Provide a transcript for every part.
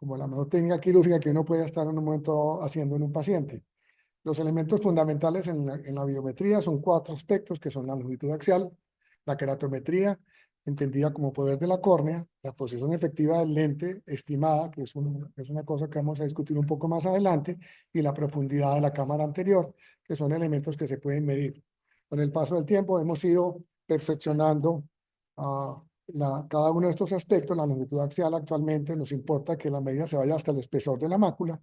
como la mejor técnica quirúrgica que uno puede estar en un momento dado haciendo en un paciente. Los elementos fundamentales en la biometría son 4 aspectos, que son la longitud axial, la keratometría, entendida como poder de la córnea, la posición efectiva del lente estimada, que es una cosa que vamos a discutir un poco más adelante, y la profundidad de la cámara anterior, que son elementos que se pueden medir. Con el paso del tiempo hemos ido perfeccionando cada uno de estos aspectos. La longitud axial actualmente nos importa que la medida se vaya hasta el espesor de la mácula.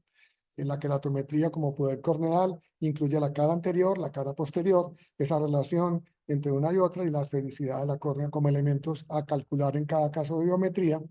En la keratometría como poder corneal incluye la cara anterior, la cara posterior, esa relación entre una y otra y la esfericidad de la córnea como elementos a calcular en cada caso de biometría.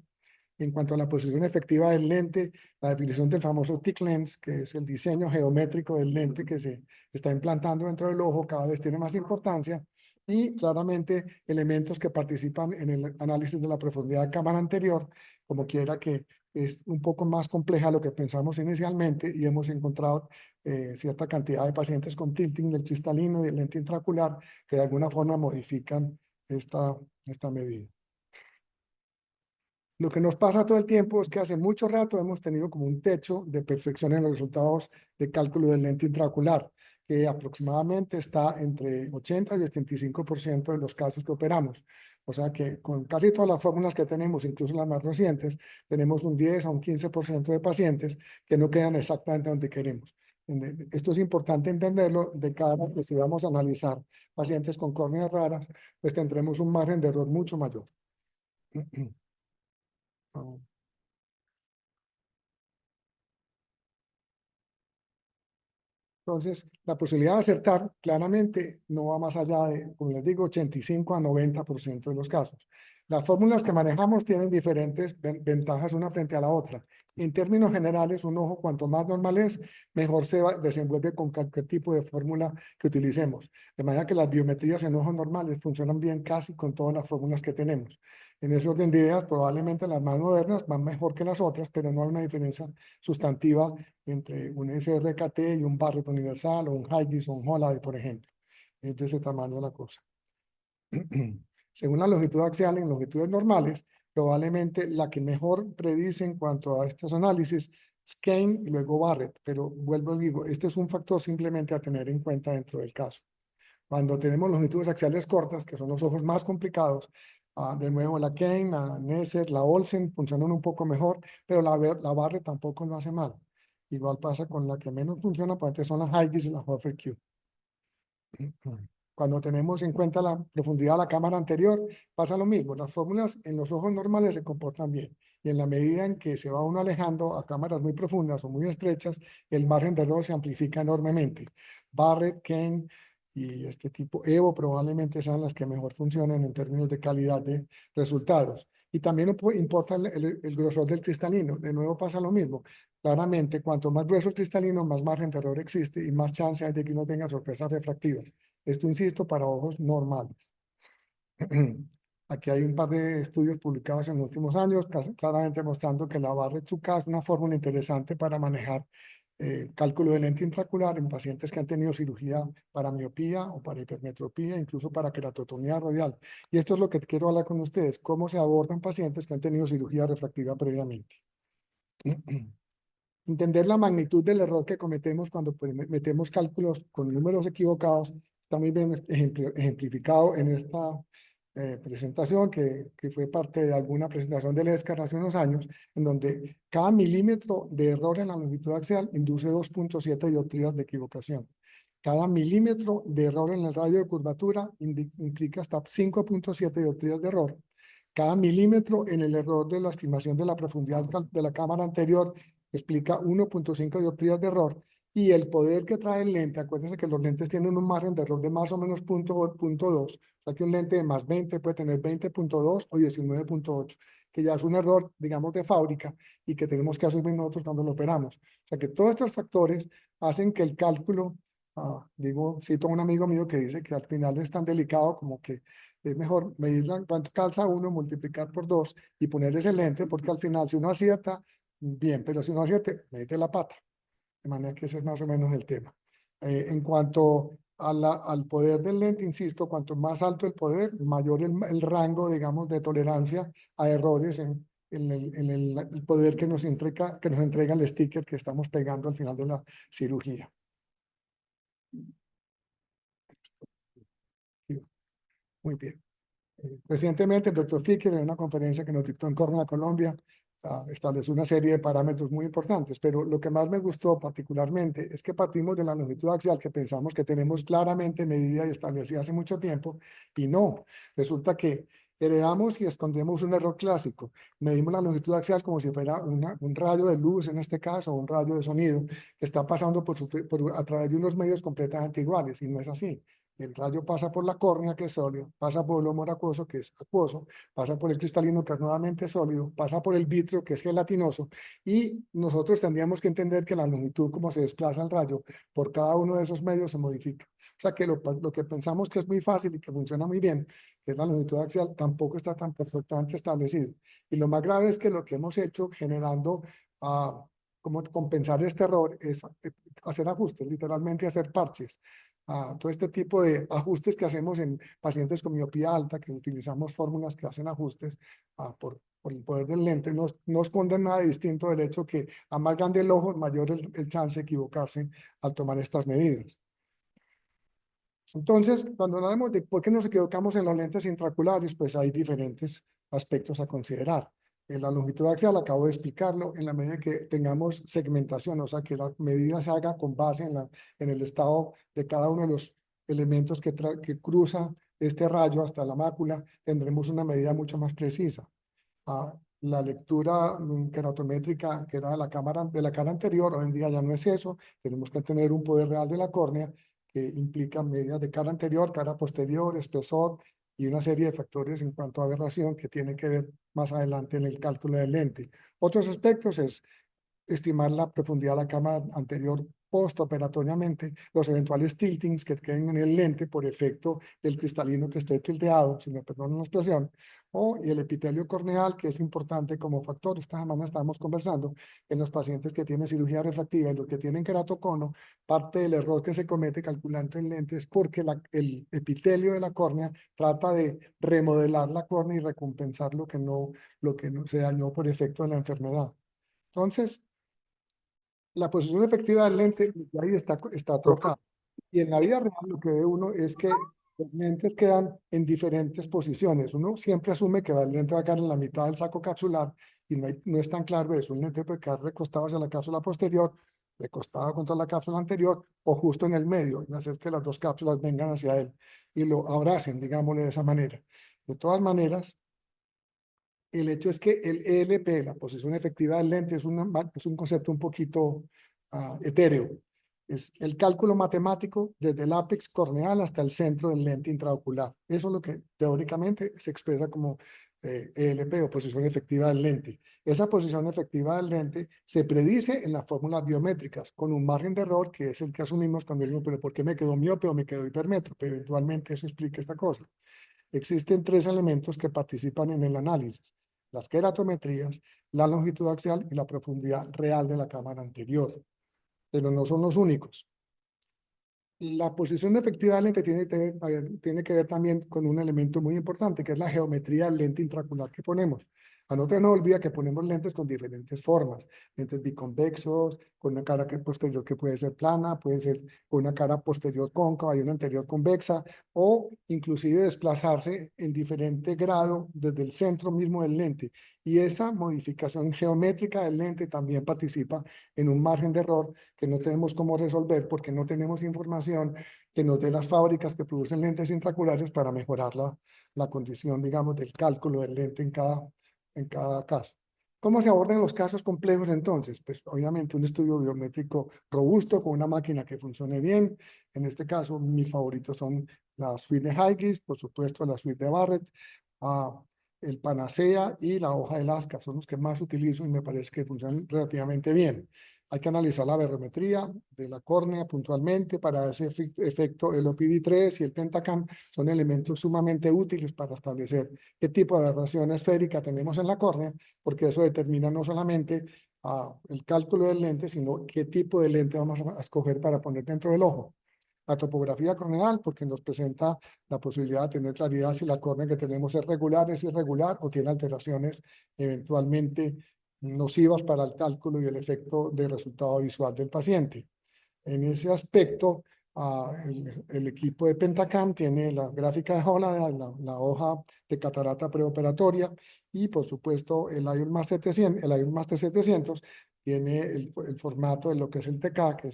En cuanto a la posición efectiva del lente, la definición del famoso thick lens, que es el diseño geométrico del lente que se está implantando dentro del ojo, cada vez tiene más importancia. Y claramente elementos que participan en el análisis de la profundidad de cámara anterior, como quiera que es un poco más compleja de lo que pensamos inicialmente, y hemos encontrado cierta cantidad de pacientes con tilting del cristalino y el lente intraocular que de alguna forma modifican esta medida. Lo que nos pasa todo el tiempo es que hace mucho rato hemos tenido como un techo de perfección en los resultados de cálculo del lente intraocular, que aproximadamente está entre 80 y 85% de los casos que operamos. O sea que con casi todas las fórmulas que tenemos, incluso las más recientes, tenemos un 10 a un 15% de pacientes que no quedan exactamente donde queremos. Esto es importante entenderlo de cara a que si vamos a analizar pacientes con córneas raras, pues tendremos un margen de error mucho mayor. Entonces, la posibilidad de acertar claramente no va más allá de, como les digo, 85 a 90% de los casos. Las fórmulas que manejamos tienen diferentes ventajas una frente a la otra. En términos generales, un ojo cuanto más normal es, mejor se desenvuelve con cualquier tipo de fórmula que utilicemos. De manera que las biometrías en ojos normales funcionan bien casi con todas las fórmulas que tenemos. En ese orden de ideas, probablemente las más modernas van mejor que las otras, pero no hay una diferencia sustantiva entre un SRKT y un Barrett universal o un Huygens o un Holaday, por ejemplo. Es de ese tamaño la cosa. Según la longitud axial en longitudes normales, probablemente la que mejor predice en cuanto a estos análisis es Kane y luego Barrett, pero vuelvo y digo, este es un factor simplemente a tener en cuenta dentro del caso. Cuando tenemos longitudes axiales cortas, que son los ojos más complicados, de nuevo la Kane, la Neisser, la Olsen funcionan un poco mejor, pero la Barrett tampoco lo hace mal. Igual pasa con la que menos funciona, pues son las Huygens y las Hofer Q. Cuando tenemos en cuenta la profundidad de la cámara anterior, pasa lo mismo. Las fórmulas en los ojos normales se comportan bien. Y en la medida en que se va uno alejando a cámaras muy profundas o muy estrechas, el margen de error se amplifica enormemente. Barrett, Kane y este tipo Evo probablemente sean las que mejor funcionan en términos de calidad de resultados. Y también importa el grosor del cristalino. De nuevo pasa lo mismo. Claramente, cuanto más grueso el cristalino, más margen de error existe y más chance hay de que uno tenga sorpresas refractivas. Esto, insisto, para ojos normales. Aquí hay un par de estudios publicados en los últimos años, claramente mostrando que la Barrett-Zucca es una fórmula interesante para manejar cálculo de lente intraocular en pacientes que han tenido cirugía para miopía o para hipermetropía, incluso para keratotomía radial. Y esto es lo que quiero hablar con ustedes, cómo se abordan pacientes que han tenido cirugía refractiva previamente. Entender la magnitud del error que cometemos cuando metemos cálculos con números equivocados está muy bien ejemplificado en esta presentación que fue parte de alguna presentación del ESCAR hace unos años, en donde cada milímetro de error en la longitud axial induce 2.7 dioptrías de equivocación. Cada milímetro de error en el radio de curvatura implica hasta 5.7 dioptrías de error. Cada milímetro en el error de la estimación de la profundidad de la cámara anterior explica 1.5 dioptrías de error, y el poder que trae el lente, acuérdense que los lentes tienen un margen de error de más o menos 0.2, o sea que un lente de más 20 puede tener 20.2 o 19.8, que ya es un error, digamos, de fábrica y que tenemos que asumir nosotros cuando lo operamos. O sea que todos estos factores hacen que el cálculo, cito a un amigo mío que dice que al final es tan delicado como que es mejor medir cuánto calza uno, multiplicar por 2 y poner ese lente, porque al final si uno acierta, bien, pero si no acierte, mete la pata. De manera que ese es más o menos el tema. En cuanto al poder del lente, insisto, cuanto más alto el poder, mayor el rango, digamos, de tolerancia a errores el poder que nos entrega el sticker que estamos pegando al final de la cirugía. Muy bien. Recientemente, el doctor Ficker, en una conferencia que nos dictó en Córdoba, Colombia, estableció una serie de parámetros muy importantes, pero lo que más me gustó particularmente es que partimos de la longitud axial que pensamos que tenemos claramente medida y establecida hace mucho tiempo, y no, resulta que heredamos y escondemos un error clásico. Medimos la longitud axial como si fuera un rayo de luz, en este caso, o un rayo de sonido, que está pasando a través de unos medios completamente iguales, y no es así. El rayo pasa por la córnea, que es sólido, pasa por el lomo acuoso, que es acuoso, pasa por el cristalino, que es nuevamente sólido, pasa por el vítreo, que es gelatinoso, y nosotros tendríamos que entender que la longitud, como se desplaza el rayo por cada uno de esos medios, se modifica. O sea que lo que pensamos que es muy fácil y que funciona muy bien, que es la longitud axial, tampoco está tan perfectamente establecido. Y lo más grave es que lo que hemos hecho generando como compensar este error es hacer ajustes, literalmente hacer parches. Todo este tipo de ajustes que hacemos en pacientes con miopía alta, que utilizamos fórmulas que hacen ajustes por el poder del lente, no esconden nada distinto del hecho que a más grande el ojo, mayor el chance de equivocarse al tomar estas medidas. Entonces, cuando hablamos de por qué nos equivocamos en los lentes intraculares, pues hay diferentes aspectos a considerar. En la longitud axial acabo de explicarlo, en la medida que tengamos segmentación, o sea, que la medida se haga con base en el estado de cada uno de los elementos que cruza este rayo hasta la mácula, tendremos una medida mucho más precisa. La lectura keratométrica que era de la cara anterior, hoy en día ya no es eso, tenemos que tener un poder real de la córnea que implica medidas de cara anterior, cara posterior, espesor y una serie de factores en cuanto a aberración que tienen que ver más adelante en el cálculo del lente. Otros aspectos es estimar la profundidad de la cámara anterior postoperatoriamente, los eventuales tiltings que queden en el lente por efecto del cristalino que esté tilteado, si me perdonan la expresión, y el epitelio corneal, que es importante como factor. Esta semana estábamos conversando en los pacientes que tienen cirugía refractiva y los que tienen keratocono, parte del error que se comete calculando el lente es porque el epitelio de la córnea trata de remodelar la córnea y recompensar lo que no se dañó por efecto de la enfermedad. Entonces, la posición efectiva del lente ahí está trocada. Y en la vida real lo que ve uno es que los lentes quedan en diferentes posiciones. Uno siempre asume que el lente va a quedar en la mitad del saco capsular y no es tan claro eso. Un lente puede quedar recostado hacia la cápsula posterior, recostado contra la cápsula anterior o justo en el medio y hacer que las dos cápsulas vengan hacia él y lo abracen, digámosle de esa manera. De todas maneras, el hecho es que el ELP, la posición efectiva del lente, es un concepto un poquito etéreo. Es el cálculo matemático desde el ápex corneal hasta el centro del lente intraocular. Eso es lo que teóricamente se expresa como ELP o posición efectiva del lente. Esa posición efectiva del lente se predice en las fórmulas biométricas con un margen de error que es el que asumimos cuando digo, pero ¿por qué me quedó miope o me quedó hipermétrope? Eventualmente eso explica esta cosa. Existen tres elementos que participan en el análisis: las keratometrías, la longitud axial y la profundidad real de la cámara anterior, pero no son los únicos. La posición efectiva del lente tiene que ver también con un elemento muy importante, que es la geometría del lente intraocular que ponemos. A nosotros no olvida que ponemos lentes con diferentes formas, lentes biconvexos, con una cara posterior que puede ser plana, puede ser con una cara posterior cóncava y una anterior convexa, o inclusive desplazarse en diferente grado desde el centro mismo del lente. Y esa modificación geométrica del lente también participa en un margen de error que no tenemos cómo resolver porque no tenemos información que nos dé las fábricas que producen lentes intraculares para mejorar la condición, digamos, del cálculo del lente en cada caso. ¿Cómo se abordan los casos complejos entonces? Pues obviamente un estudio biométrico robusto con una máquina que funcione bien. En este caso, mis favoritos son la suite de Huygens, por supuesto la suite de Barrett, el Panacea y la hoja de Lasca. Son los que más utilizo y me parece que funcionan relativamente bien. Hay que analizar la barometría de la córnea puntualmente para ese efecto. El OPD3 y el Pentacam son elementos sumamente útiles para establecer qué tipo de aberración esférica tenemos en la córnea, porque eso determina no solamente el cálculo del lente, sino qué tipo de lente vamos a escoger para poner dentro del ojo. La topografía corneal, porque nos presenta la posibilidad de tener claridad si la córnea que tenemos es regular, es irregular o tiene alteraciones eventualmente nocivas para el cálculo y el efecto de resultado visual del paciente. En ese aspecto, el equipo de Pentacam tiene la gráfica de Holland, la hoja de catarata preoperatoria y, por supuesto, el IOLMaster 700, el IOLMaster 700 tiene el formato de lo que es el TK, que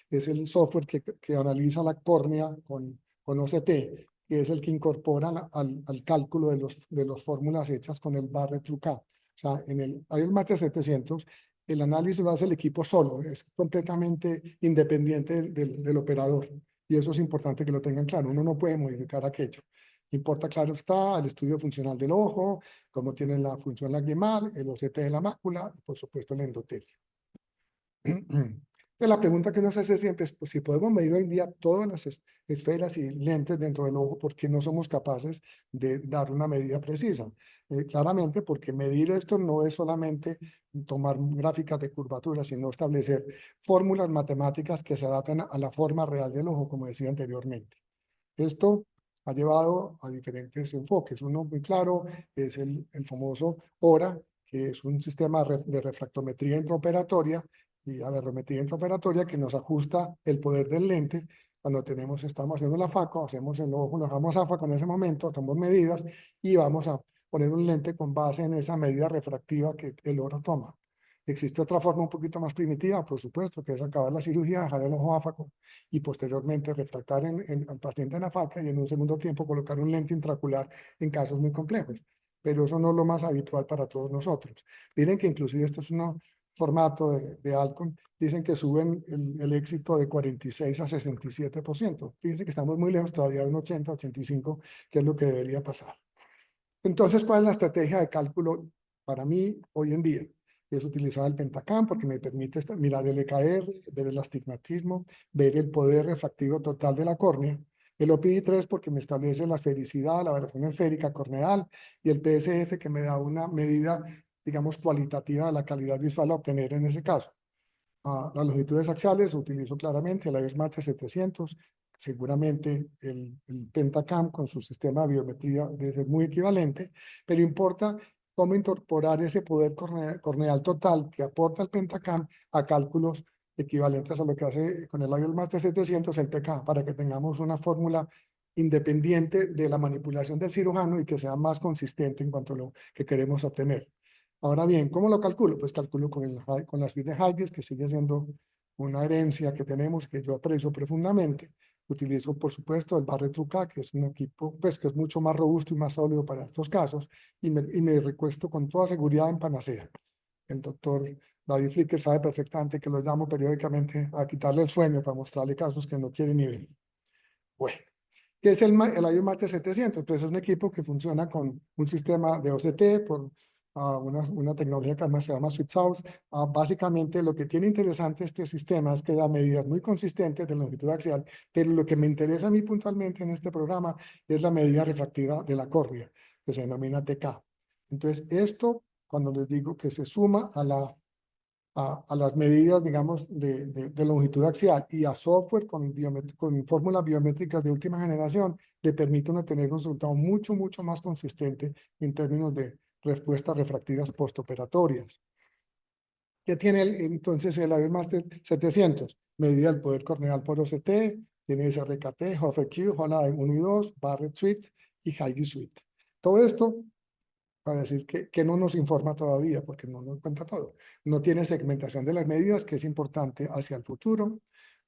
es el software que analiza la córnea con OCT, que es el que incorpora al cálculo de las fórmulas hechas con el Barrett-Trucca. O sea, en el IOLMaster 700 el análisis lo hace el equipo solo, es completamente independiente del operador. Y eso es importante que lo tengan claro. Uno no puede modificar aquello. Importa, claro está, el estudio funcional del ojo, cómo tiene la función lagrimal, el OCT de la mácula y, por supuesto, el endotelio. La pregunta que nos hace siempre es, pues, si podemos medir hoy en día todas las esferas y lentes dentro del ojo, ¿por qué no somos capaces de dar una medida precisa? Claramente, porque medir esto no es solamente tomar gráficas de curvatura, sino establecer fórmulas matemáticas que se adapten a la forma real del ojo, como decía anteriormente. Esto ha llevado a diferentes enfoques. Uno muy claro es el famoso ORA, que es un sistema de refractometría intraoperatoria y aberrometría intraoperatoria que nos ajusta el poder del lente. Cuando estamos haciendo la FACO, hacemos el ojo, lo dejamos AFACO en ese momento, tomamos medidas y vamos a poner un lente con base en esa medida refractiva que el ORA toma. Existe otra forma un poquito más primitiva, por supuesto, que es acabar la cirugía, dejar el ojo áfaco y posteriormente refractar al paciente en AFACA y en un segundo tiempo colocar un lente intraocular en casos muy complejos. Pero eso no es lo más habitual para todos nosotros. Miren que inclusive esto es un formato de Alcon, dicen que suben el éxito de 46 a 67%. Fíjense que estamos muy lejos todavía de un 80, 85, que es lo que debería pasar. Entonces, ¿cuál es la estrategia de cálculo para mí hoy en día? Es utilizar el Pentacam porque me permite mirar el EKR, ver el astigmatismo, ver el poder refractivo total de la córnea. El OPI3 porque me establece la esfericidad, la aberración esférica corneal y el PSF que me da una medida, digamos, cualitativa de la calidad visual a obtener en ese caso. Las longitudes axiales utilizo claramente el IOSMaster 700, seguramente el Pentacam con su sistema de biometría debe ser muy equivalente, pero importa cómo incorporar ese poder corneal total que aporta el Pentacam a cálculos equivalentes a lo que hace con el IOSMaster 700 el TK, para que tengamos una fórmula independiente de la manipulación del cirujano y que sea más consistente en cuanto a lo que queremos obtener. Ahora bien, ¿cómo lo calculo? Pues calculo con la suite de Huygens, que sigue siendo una herencia que tenemos, que yo aprecio profundamente. Utilizo, por supuesto, el Barrett-Trucca, que es un equipo pues, que es mucho más robusto y más sólido para estos casos, y me recuesto con toda seguridad en Panacea. El doctor David Flicker sabe perfectamente que lo llamo periódicamente a quitarle el sueño para mostrarle casos que no quiere ni ver. Bueno, ¿qué es el IOMaster 700? Pues es un equipo que funciona con un sistema de OCT por una tecnología que además se llama SweetSource. Básicamente lo que tiene interesante este sistema es que da medidas muy consistentes de longitud axial, pero lo que me interesa a mí puntualmente en este programa es la medida refractiva de la córnea, que se denomina TK. Entonces, esto, cuando les digo que se suma a las medidas, digamos, de longitud axial y a software con fórmulas biométricas de última generación, le permite uno tener un resultado mucho, mucho más consistente en términos de respuestas refractivas postoperatorias. ¿Qué tiene entonces el IOSMaster 700? Medida del poder corneal por OCT, tiene SRKT, Hofer Q, Honda 1 y 2, Barrett Suite y Huygens Suite. Todo esto para decir que no nos informa todavía, porque no nos cuenta todo. No tiene segmentación de las medidas, que es importante hacia el futuro.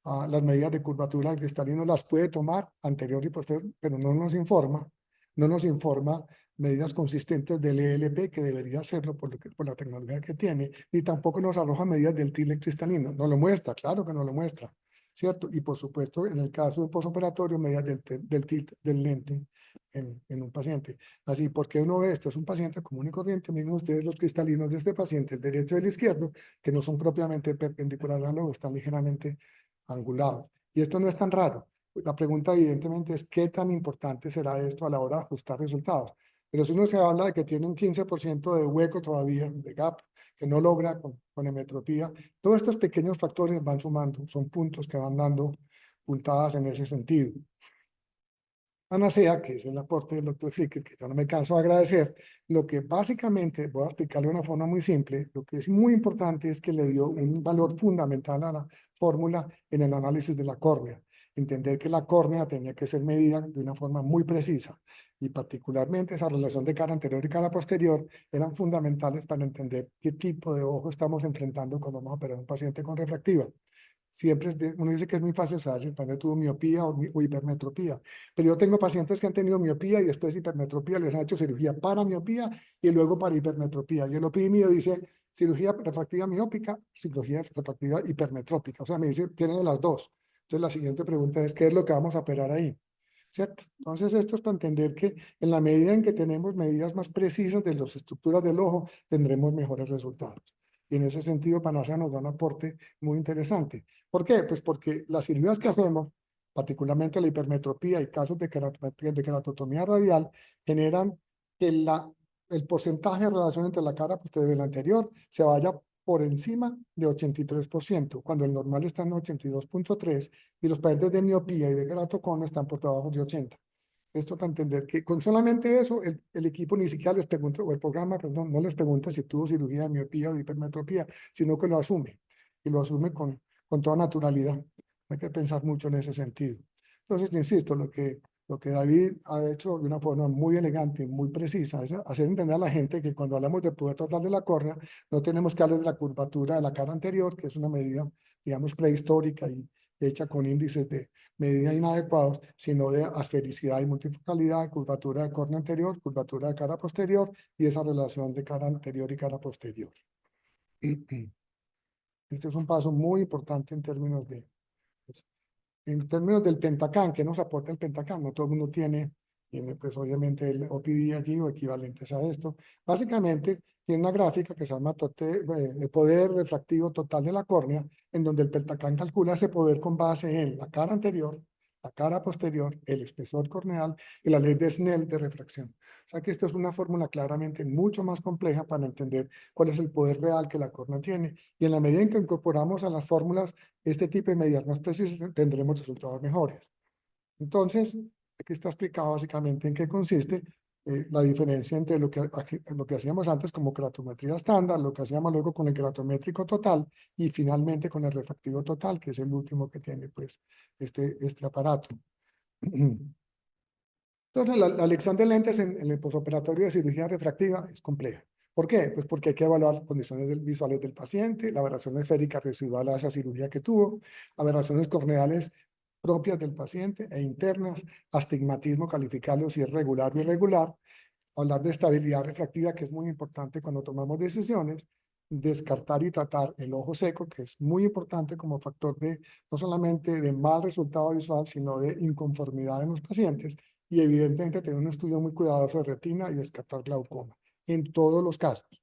Las medidas de curvatura del cristalino las puede tomar anterior y posterior, pero no nos informa. No nos informa medidas consistentes del ELP, que debería hacerlo por la tecnología que tiene, ni tampoco nos arroja medidas del tilt cristalino. No lo muestra, claro que no lo muestra, ¿cierto? Y por supuesto, en el caso de un postoperatorio, medidas del tilt del lente en un paciente. Así, porque uno ve esto, es un paciente común y corriente, miren ustedes los cristalinos de este paciente, el derecho y el izquierdo, que no son propiamente perpendiculares al ojo, están ligeramente angulados. Y esto no es tan raro. La pregunta evidentemente es qué tan importante será esto a la hora de ajustar resultados. Pero si uno se habla de que tiene un 15% de hueco todavía, de gap, que no logra con hemetropía, todos estos pequeños factores van sumando, son puntos que van dando puntadas en ese sentido. Panacea, que es el aporte del doctor Flicker, que yo no me canso de agradecer, lo que básicamente, voy a explicarle de una forma muy simple, lo que es muy importante es que le dio un valor fundamental a la fórmula en el análisis de la córnea. Entender que la córnea tenía que ser medida de una forma muy precisa y particularmente esa relación de cara anterior y cara posterior eran fundamentales para entender qué tipo de ojo estamos enfrentando cuando vamos a operar a un paciente con refractiva. Siempre uno dice que es muy fácil saber si el paciente tuvo miopía o hipermetropía, pero yo tengo pacientes que han tenido miopía y después hipermetropía, les han hecho cirugía para miopía y luego para hipermetropía. Y el OPI mío dice cirugía refractiva miópica, cirugía refractiva hipermetrópica. O sea, me dice, tiene de las dos. Entonces la siguiente pregunta es, ¿qué es lo que vamos a operar ahí? ¿Cierto? Entonces esto es para entender que en la medida en que tenemos medidas más precisas de las estructuras del ojo, tendremos mejores resultados. Y en ese sentido, Panacea nos da un aporte muy interesante. ¿Por qué? Pues porque las cirugías que hacemos, particularmente la hipermetropía y casos de keratotomía radial, generan que el porcentaje de relación entre la cara posterior y la anterior se vaya por encima de 83%, cuando el normal está en 82.3% y los pacientes de miopía y de keratoconus están por debajo de 80%. Esto para entender que con solamente eso, el equipo ni siquiera les pregunta, o el programa, perdón, no les pregunta si tuvo cirugía de miopía o de hipermetropía, sino que lo asume, y lo asume con toda naturalidad. Hay que pensar mucho en ese sentido. Entonces, insisto, lo que David ha hecho de una forma muy elegante, muy precisa, es hacer entender a la gente que cuando hablamos de poder total de la córnea, no tenemos que hablar de la curvatura de la cara anterior, que es una medida, digamos, prehistórica y hecha con índices de medida inadecuados, sino de asfericidad y multifocalidad, curvatura de córnea anterior, curvatura de cara posterior y esa relación de cara anterior y cara posterior. Este es un paso muy importante en términos del Pentacam. ¿Qué nos aporta el Pentacam? No todo el mundo tiene pues obviamente el OPD allí o equivalentes a esto. Básicamente tiene una gráfica que se llama el poder refractivo total de la córnea, en donde el Pentacam calcula ese poder con base en la cara anterior, la cara posterior, el espesor corneal y la ley de Snell de refracción. O sea que esta es una fórmula claramente mucho más compleja para entender cuál es el poder real que la córnea tiene. Y en la medida en que incorporamos a las fórmulas este tipo de medidas más precisas, tendremos resultados mejores. Entonces, aquí está explicado básicamente en qué consiste la diferencia entre lo que hacíamos antes como keratometría estándar, lo que hacíamos luego con el keratométrico total y finalmente con el refractivo total, que es el último que tiene pues este aparato. Entonces, la elección de lentes en el posoperatorio de cirugía refractiva es compleja. ¿Por qué? Pues porque hay que evaluar condiciones visuales del paciente, la aberración esférica residual a esa cirugía que tuvo, aberraciones corneales propias del paciente e internas, astigmatismo, calificarlo si es regular o irregular, hablar de estabilidad refractiva, que es muy importante cuando tomamos decisiones, descartar y tratar el ojo seco, que es muy importante como factor de no solamente de mal resultado visual, sino de inconformidad en los pacientes, y evidentemente tener un estudio muy cuidadoso de retina y descartar glaucoma, en todos los casos.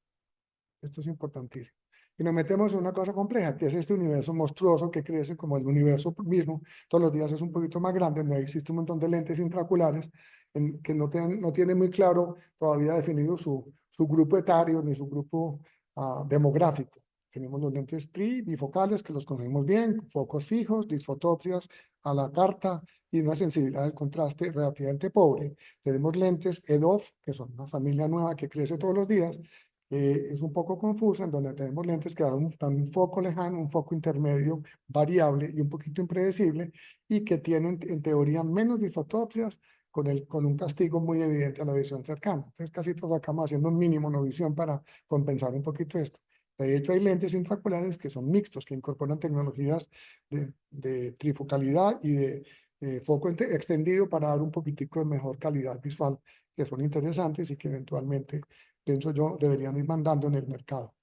Esto es importantísimo. Y nos metemos en una cosa compleja, que es este universo monstruoso que crece como el universo mismo. Todos los días es un poquito más grande, donde existe un montón de lentes intraoculares que no tiene muy claro todavía definido su grupo etario ni su grupo demográfico. Tenemos los lentes bifocales que los conocemos bien, focos fijos, disfotopsias a la carta y una sensibilidad del contraste relativamente pobre. Tenemos lentes EDOF, que son una familia nueva que crece todos los días, es un poco confusa, en donde tenemos lentes que dan un foco lejano, un foco intermedio, variable y un poquito impredecible, y que tienen en teoría menos disfotopsias con un castigo muy evidente a la visión cercana. Entonces casi todos acabamos haciendo un mínimo no visión para compensar un poquito esto. De hecho, hay lentes intraoculares que son mixtos, que incorporan tecnologías de trifocalidad y de foco extendido para dar un poquitico de mejor calidad visual, que son interesantes y que eventualmente, pienso yo, deberían ir mandando en el mercado.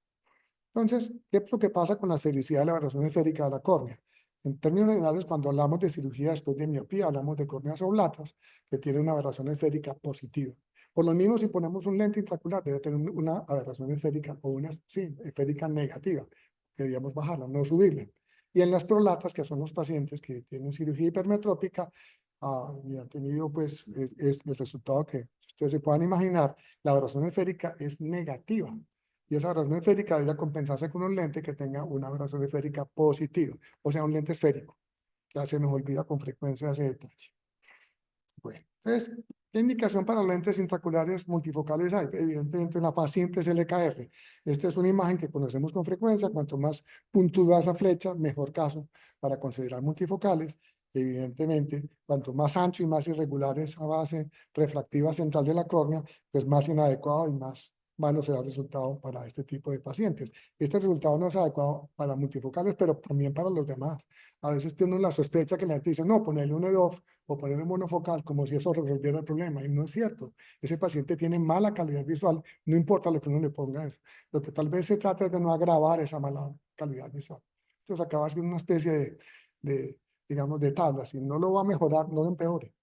Entonces, ¿qué es lo que pasa con la esfericidad de la aberración esférica de la córnea? En términos generales, cuando hablamos de cirugía después de miopía, hablamos de córneas oblatas que tienen una aberración esférica positiva. Por lo mismo, si ponemos un lente intraocular, debe tener una aberración esférica o una, sí, esférica negativa, que debíamos bajarla, no subirla. Y en las prolatas, que son los pacientes que tienen cirugía hipermetrópica y han tenido, pues, es el resultado que ustedes se puedan imaginar, la aberración esférica es negativa. Y esa aberración esférica debe compensarse con un lente que tenga una aberración esférica positiva, o sea, un lente esférico, que se nos olvida con frecuencia ese detalle. Bueno, entonces, ¿qué indicación para lentes intraoculares multifocales hay? Evidentemente una faz simple es el EKR. Esta es una imagen que conocemos con frecuencia. Cuanto más puntuda esa flecha, mejor caso para considerar multifocales. Evidentemente, cuanto más ancho y más irregular esa base refractiva central de la córnea, pues más inadecuado y más malo será el resultado para este tipo de pacientes. Este resultado no es adecuado para multifocales, pero también para los demás. A veces tiene uno la sospecha que la gente dice, no, ponerle un EDOF o ponerle un monofocal como si eso resolviera el problema. Y no es cierto. Ese paciente tiene mala calidad visual, no importa lo que uno le ponga eso. Lo que tal vez se trata es de no agravar esa mala calidad visual. Entonces acaba siendo una especie digamos, de tabla. Si no lo va a mejorar, no lo empeore.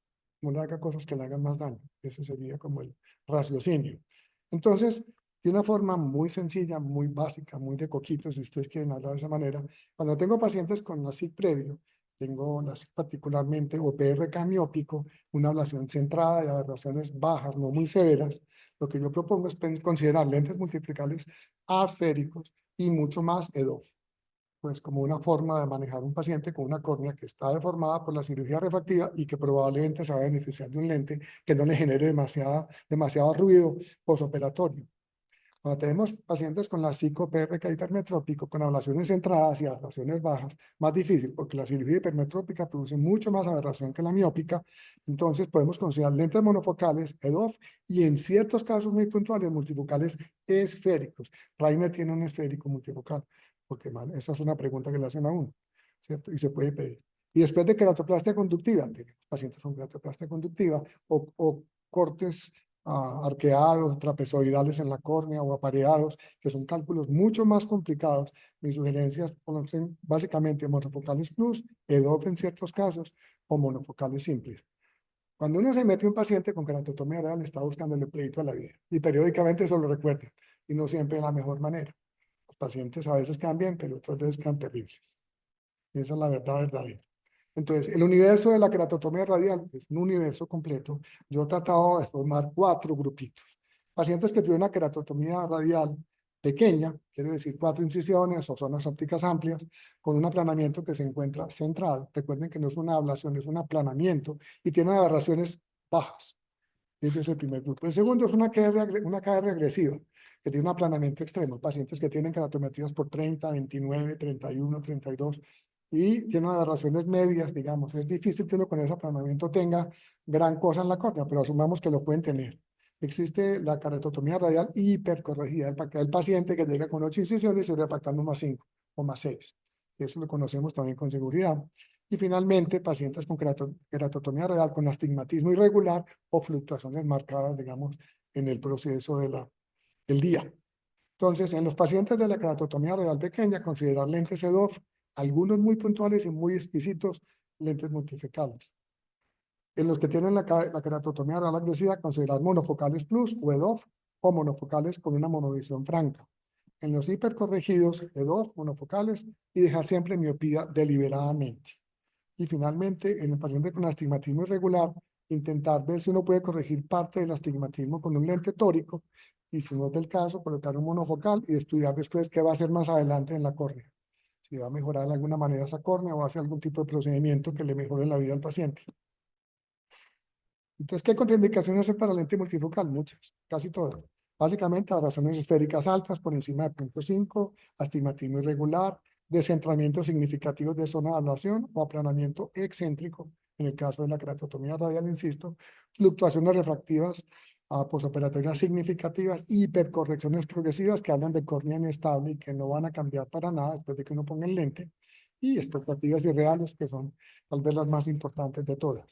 No le haga cosas que le hagan más daño. Ese sería como el raciocinio. Entonces, de una forma muy sencilla, muy básica, muy de coquito, si ustedes quieren hablar de esa manera, cuando tengo pacientes con LASIK previo, tengo particularmente o PRK miópico, una ablación centrada y aberraciones bajas, no muy severas, lo que yo propongo es considerar lentes multifocales asféricos y mucho más EDOF, pues como una forma de manejar un paciente con una córnea que está deformada por la cirugía refractiva y que probablemente se va a beneficiar de un lente que no le genere demasiado ruido posoperatorio. Cuando tenemos pacientes con la psico-PRK hipermetrópico, con ablaciones centradas y ablaciones bajas, más difícil, porque la cirugía hipermetrópica produce mucho más aberración que la miópica, entonces podemos considerar lentes monofocales, EDOF, y en ciertos casos muy puntuales, multifocales esféricos. Rainer tiene un esférico multifocal, porque esa es una pregunta que le hacen a uno, ¿cierto? Y se puede pedir. Y después de queratoplastia conductiva, tenemos pacientes con queratoplastia conductiva o cortes arqueados, trapezoidales en la córnea o apareados, que son cálculos mucho más complicados. Mis sugerencias conocen básicamente monofocales plus, EDOF en ciertos casos, o monofocales simples. Cuando uno se mete un paciente con keratotomía real, está buscando el pleito de la vida, y periódicamente eso lo recuerda, y no siempre de la mejor manera. Los pacientes a veces quedan bien, pero otras veces quedan terribles. Y esa es la verdad verdadera. Entonces, el universo de la queratotomía radial es un universo completo. Yo he tratado de formar 4 grupitos. Pacientes que tuvieron una queratotomía radial pequeña, quiere decir 4 incisiones o zonas ópticas amplias, con un aplanamiento que se encuentra centrado. Recuerden que no es una ablación, es un aplanamiento y tiene aberraciones bajas. Ese es el primer grupo. El segundo es una KR agresiva, que tiene un aplanamiento extremo. Pacientes que tienen keratometrías por 30, 29, 31, 32 y tienen aberraciones medias, digamos. Es difícil que uno con ese aplanamiento tenga gran cosa en la córnea, pero asumamos que lo pueden tener. Existe la keratotomía radial hipercorregida, el paciente que llega con 8 incisiones y se refractando más 5 o más 6. Eso lo conocemos también con seguridad. Y finalmente, pacientes con keratotomía radial con astigmatismo irregular o fluctuaciones marcadas, digamos, en el proceso del día. Entonces, en los pacientes de la keratotomía radial pequeña, considerar lentes EDOF, algunos muy puntuales y muy exquisitos, lentes multifocales. En los que tienen la keratotomía radial agresiva, considerar monofocales plus o EDOF o monofocales con una monovisión franca. En los hipercorregidos, EDOF, monofocales y dejar siempre miopía deliberadamente. Y finalmente, en el paciente con astigmatismo irregular, intentar ver si uno puede corregir parte del astigmatismo con un lente tórico y si no es del caso, colocar un monofocal y estudiar después qué va a hacer más adelante en la córnea. Si va a mejorar de alguna manera esa córnea o va a hacer algún tipo de procedimiento que le mejore la vida al paciente. Entonces, ¿qué contraindicaciones hay para lente multifocal? Muchas, casi todas. Básicamente, aberraciones esféricas altas por encima de 0.5, astigmatismo irregular, descentramientos significativos de zona de ablación o aplanamiento excéntrico, en el caso de la keratotomía radial, insisto, fluctuaciones refractivas posoperatorias significativas, hipercorrecciones progresivas que hablan de córnea inestable y que no van a cambiar para nada después de que uno ponga el lente, y expectativas irreales, que son tal vez las más importantes de todas.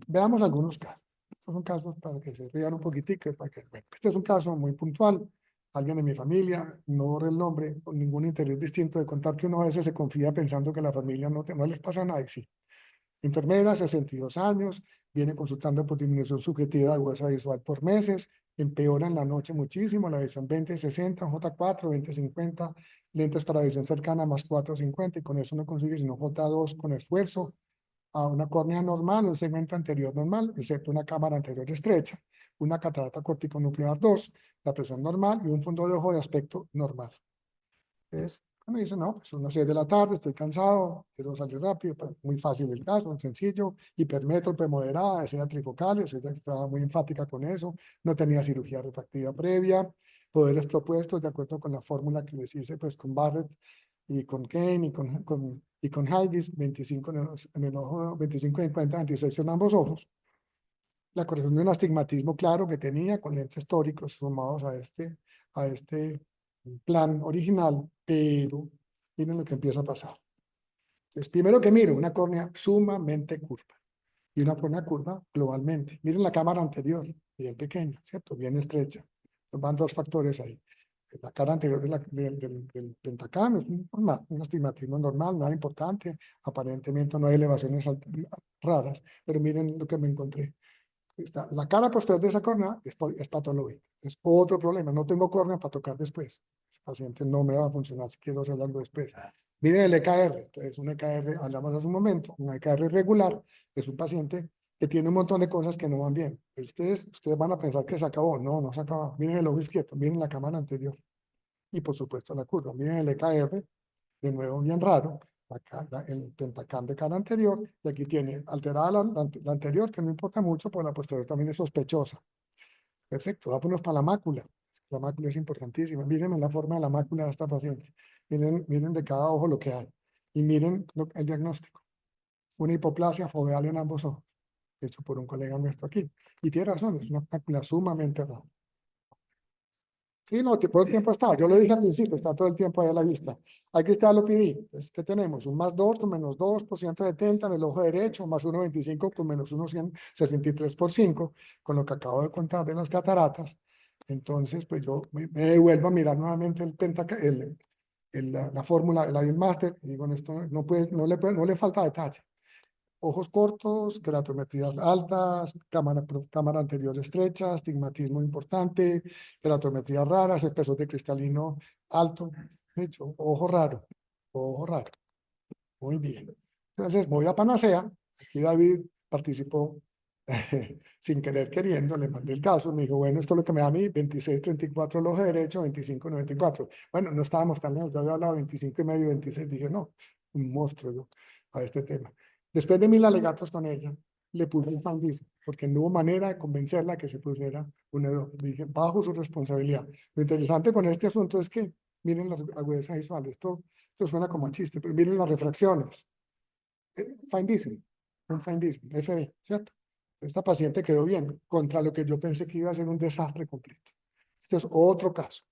Veamos algunos casos. Estos son casos para que se rían un poquitico. Este es un caso muy puntual. Alguien de mi familia, no borre el nombre, con ningún interés distinto de contar que uno a veces se confía pensando que la familia no les pasa nada. Y sí. Enfermera, 62 años, viene consultando por disminución subjetiva de huesa visual por meses, empeora en la noche muchísimo, la visión 20/60, J4, 20/50, lentes para visión cercana más 4/50, y con eso no consigue sino J2 con esfuerzo, a una córnea normal, un segmento anterior normal, excepto una cámara anterior estrecha, una catarata corticonuclear 2, la presión normal y un fondo de ojo de aspecto normal. Es Me dice, no, pues son las 6 de la tarde, estoy cansado, quiero salir rápido, pues, muy fácil el caso, sencillo, hipermétrope moderada, escena trifocal, estaba muy enfática con eso, no tenía cirugía refractiva previa, poderes propuestos de acuerdo con la fórmula que les hice, pues con Barrett y con Kane y con Haigis, 25 en el ojo, 25 en cuenta, 26 en ambos ojos. La corrección de un astigmatismo claro que tenía con lentes tóricos sumados a este plan original, pero miren lo que empieza a pasar. Entonces, primero que miro, una córnea sumamente curva y una córnea curva globalmente. Miren la cámara anterior, bien pequeña, ¿cierto? Bien estrecha. Entonces, van dos factores ahí. La cara anterior del pentacam es un astigmatismo normal, nada importante. Aparentemente no hay elevaciones raras, pero miren lo que me encontré. La cara posterior de esa córnea es patológica. Es otro problema. No tengo córnea para tocar después. El paciente no me va a funcionar si quiero hacer algo después. Miren el EKR. Entonces, un EKR, hablamos hace un momento, un EKR regular es un paciente que tiene un montón de cosas que no van bien. Ustedes van a pensar que se acabó. No, no se acabó. Miren el ojo izquierdo, miren la cámara anterior. Y por supuesto la curva. Miren el EKR, de nuevo bien raro. Acá, el pentacam de cara anterior, y aquí tiene alterada la anterior, que no importa mucho, porque la posterior también es sospechosa. Perfecto, vámonos para la mácula. La mácula es importantísima. Miren la forma de la mácula de esta paciente. Miren de cada ojo lo que hay. Y miren el diagnóstico. Una hipoplasia foveal en ambos ojos, hecho por un colega nuestro aquí. Y tiene razón, es una mácula sumamente rara. Sí, no, todo el tiempo está. Yo lo dije al principio, está todo el tiempo ahí a la vista. Aquí está el OPD. Entonces, ¿qué tenemos? Un +2 con -2 por 170 en el ojo derecho, más 1,25 con menos 1,63 por 5, con lo que acabo de contar de las cataratas. Entonces, pues yo me devuelvo a mirar nuevamente la fórmula del Lion Master y digo, esto no le falta detalle. Ojos cortos, keratometrías altas, cámara anterior estrecha, astigmatismo importante, keratometrías raras, espesor de cristalino alto. De hecho, ojo raro, ojo raro. Muy bien. Entonces, voy a Panacea. Aquí David participó sin querer queriendo, le mandé el caso, me dijo, bueno, esto es lo que me da a mí, 26,34 el ojo derecho, 25,94. Bueno, no estábamos tan lejos, yo había hablado 25,5, 26, dije, no, un monstruo yo a este tema. Después de 1000 alegatos con ella, le puse un fandizo, porque no hubo manera de convencerla que se pusiera un EDOF. Dije, bajo su responsabilidad. Lo interesante con este asunto es que, miren la agudeza visual, esto suena como a chiste, pero miren las refracciones. Fine vision, un fine vision, FB, ¿cierto? Esta paciente quedó bien, contra lo que yo pensé que iba a ser un desastre completo. Este es otro caso.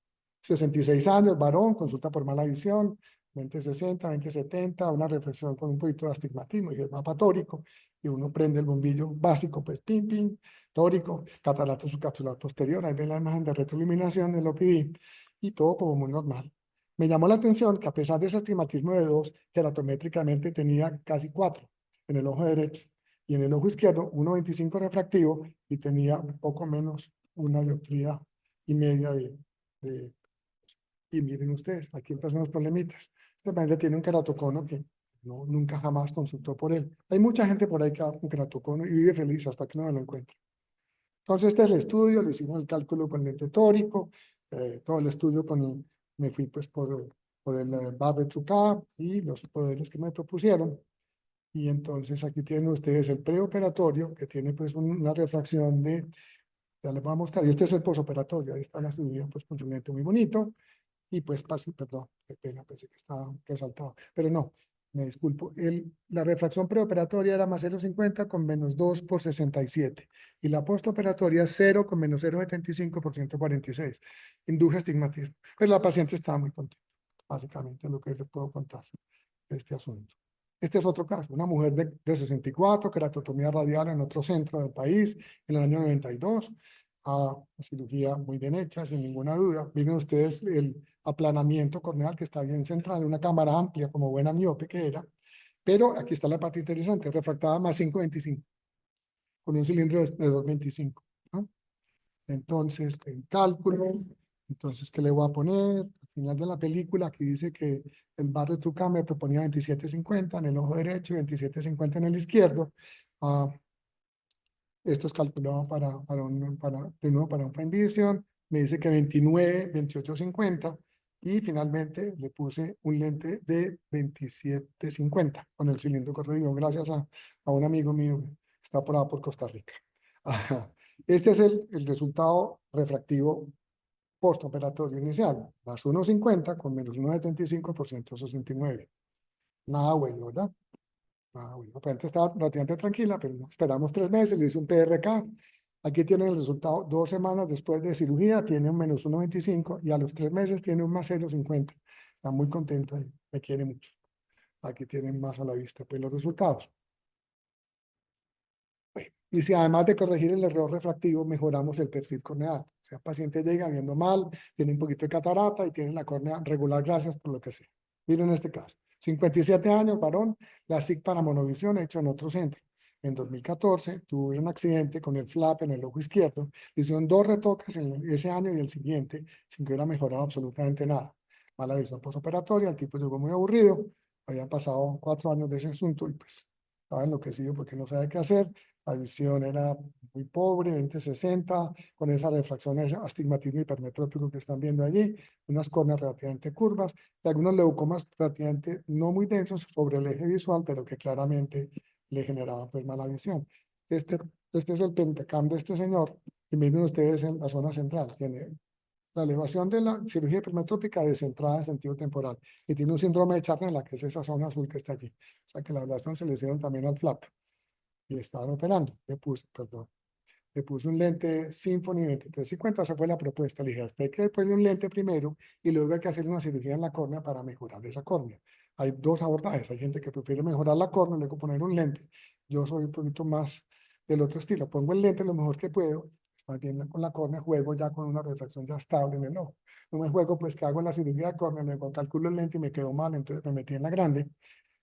66 años, varón, consulta por mala visión, 2060, 2070, una reflexión con un poquito de astigmatismo y el mapa tórico, y uno prende el bombillo básico, pues pim, pim, tórico, catarato subcapsular posterior, ahí ven la imagen de retroiluminación del OPD, y todo como muy normal. Me llamó la atención que a pesar de ese astigmatismo de 2, keratométricamente tenía casi 4 en el ojo derecho y en el ojo izquierdo 1,25 refractivo y tenía un poco menos una dioptría y media de. Y miren ustedes, aquí empiezan los problemitas. Este paciente tiene un keratocono que no, nunca jamás consultó por él. Hay mucha gente por ahí que va con keratocono y vive feliz hasta que no lo encuentra. Entonces, este es el estudio, le hicimos el cálculo con lente tórico, todo el estudio me fui pues por el Barrett-Trucab y los poderes que me propusieron. Y entonces aquí tienen ustedes el preoperatorio, que tiene pues una refracción ya les voy a mostrar, y este es el posoperatorio, ahí está la cirugía pues con su lente muy bonito, y pues, perdón, qué pena, pensé que estaba resaltado, pero no, me disculpo. La refracción preoperatoria era más 0,50 con -2 por 67. Y la postoperatoria 0 con -0,75 por 146. Induje astigmatismo. Pero la paciente estaba muy contenta. Básicamente lo que les puedo contar de este asunto. Este es otro caso. Una mujer de 64, keratotomía radial en otro centro del país en el año 92. Una cirugía muy bien hecha, sin ninguna duda. Miren ustedes el aplanamiento corneal que está bien centrado, una cámara amplia como buena miope que era, pero aquí está la parte interesante, refractada más 5,25, con un cilindro de 2,25, ¿no? Entonces, el cálculo, entonces, ¿qué le voy a poner? Al final de la película, aquí dice que el Barrett-Trucab me proponía 27,50 en el ojo derecho y 27,50 en el izquierdo. Esto es calculado de nuevo para un fine vision. Me dice que 29, 28,50 Y finalmente le puse un lente de 27-50 con el cilindro corredizo, gracias a un amigo mío que está por allá por Costa Rica. Ajá. Este es el resultado refractivo postoperatorio inicial, más 1,50 con menos 1,75 por 169. Nada bueno, ¿verdad? Nada bueno. La paciente estaba relativamente tranquila, pero no. Esperamos 3 meses, le hice un PRK. Aquí tienen el resultado 2 semanas después de cirugía, tiene un menos 1,25 y a los 3 meses tiene un más 0,50. Está muy contenta y me quiere mucho. Aquí tienen más a la vista pues, los resultados. Bueno, y si además de corregir el error refractivo, mejoramos el perfil corneal. O sea, el paciente llega viendo mal, tiene un poquito de catarata y tiene la córnea regular gracias por lo que sea. Miren este caso. 57 años, varón, la SIC para monovisión hecho en otro centro. En 2014 tuve un accidente con el flap en el ojo izquierdo. Hicieron 2 retoques en ese año y el siguiente sin que hubiera mejorado absolutamente nada. Mala visión postoperatoria, el tipo llegó muy aburrido. Habían pasado 4 años de ese asunto y pues estaba enloquecido porque no sabía qué hacer. La visión era muy pobre, 20/60, con esa refracción, ese astigmatismo hipermetrópico que están viendo allí, unas córneas relativamente curvas y algunos leucomas relativamente no muy densos sobre el eje visual, pero que claramente le generaban pues mala visión. Este, este es el pentacam de este señor y miren ustedes en la zona central, tiene la elevación de la cirugía hipermetrópica descentrada en sentido temporal y tiene un síndrome de Charnella, que es esa zona azul que está allí. O sea que la ablación se le hicieron también al flap y le estaban operando. Le puse un lente Symphony 2350, esa fue la propuesta. Le dije, usted hay que ponerle un lente primero y luego hay que hacer una cirugía en la córnea para mejorar esa córnea. Hay dos abordajes, hay gente que prefiere mejorar la córnea y luego poner un lente. Yo soy un poquito más del otro estilo, pongo el lente lo mejor que puedo, más bien con la córnea juego ya con una refracción ya estable en el ojo. No me juego pues que hago la cirugía de córnea, luego calculo el lente y me quedó mal, entonces me metí en la grande.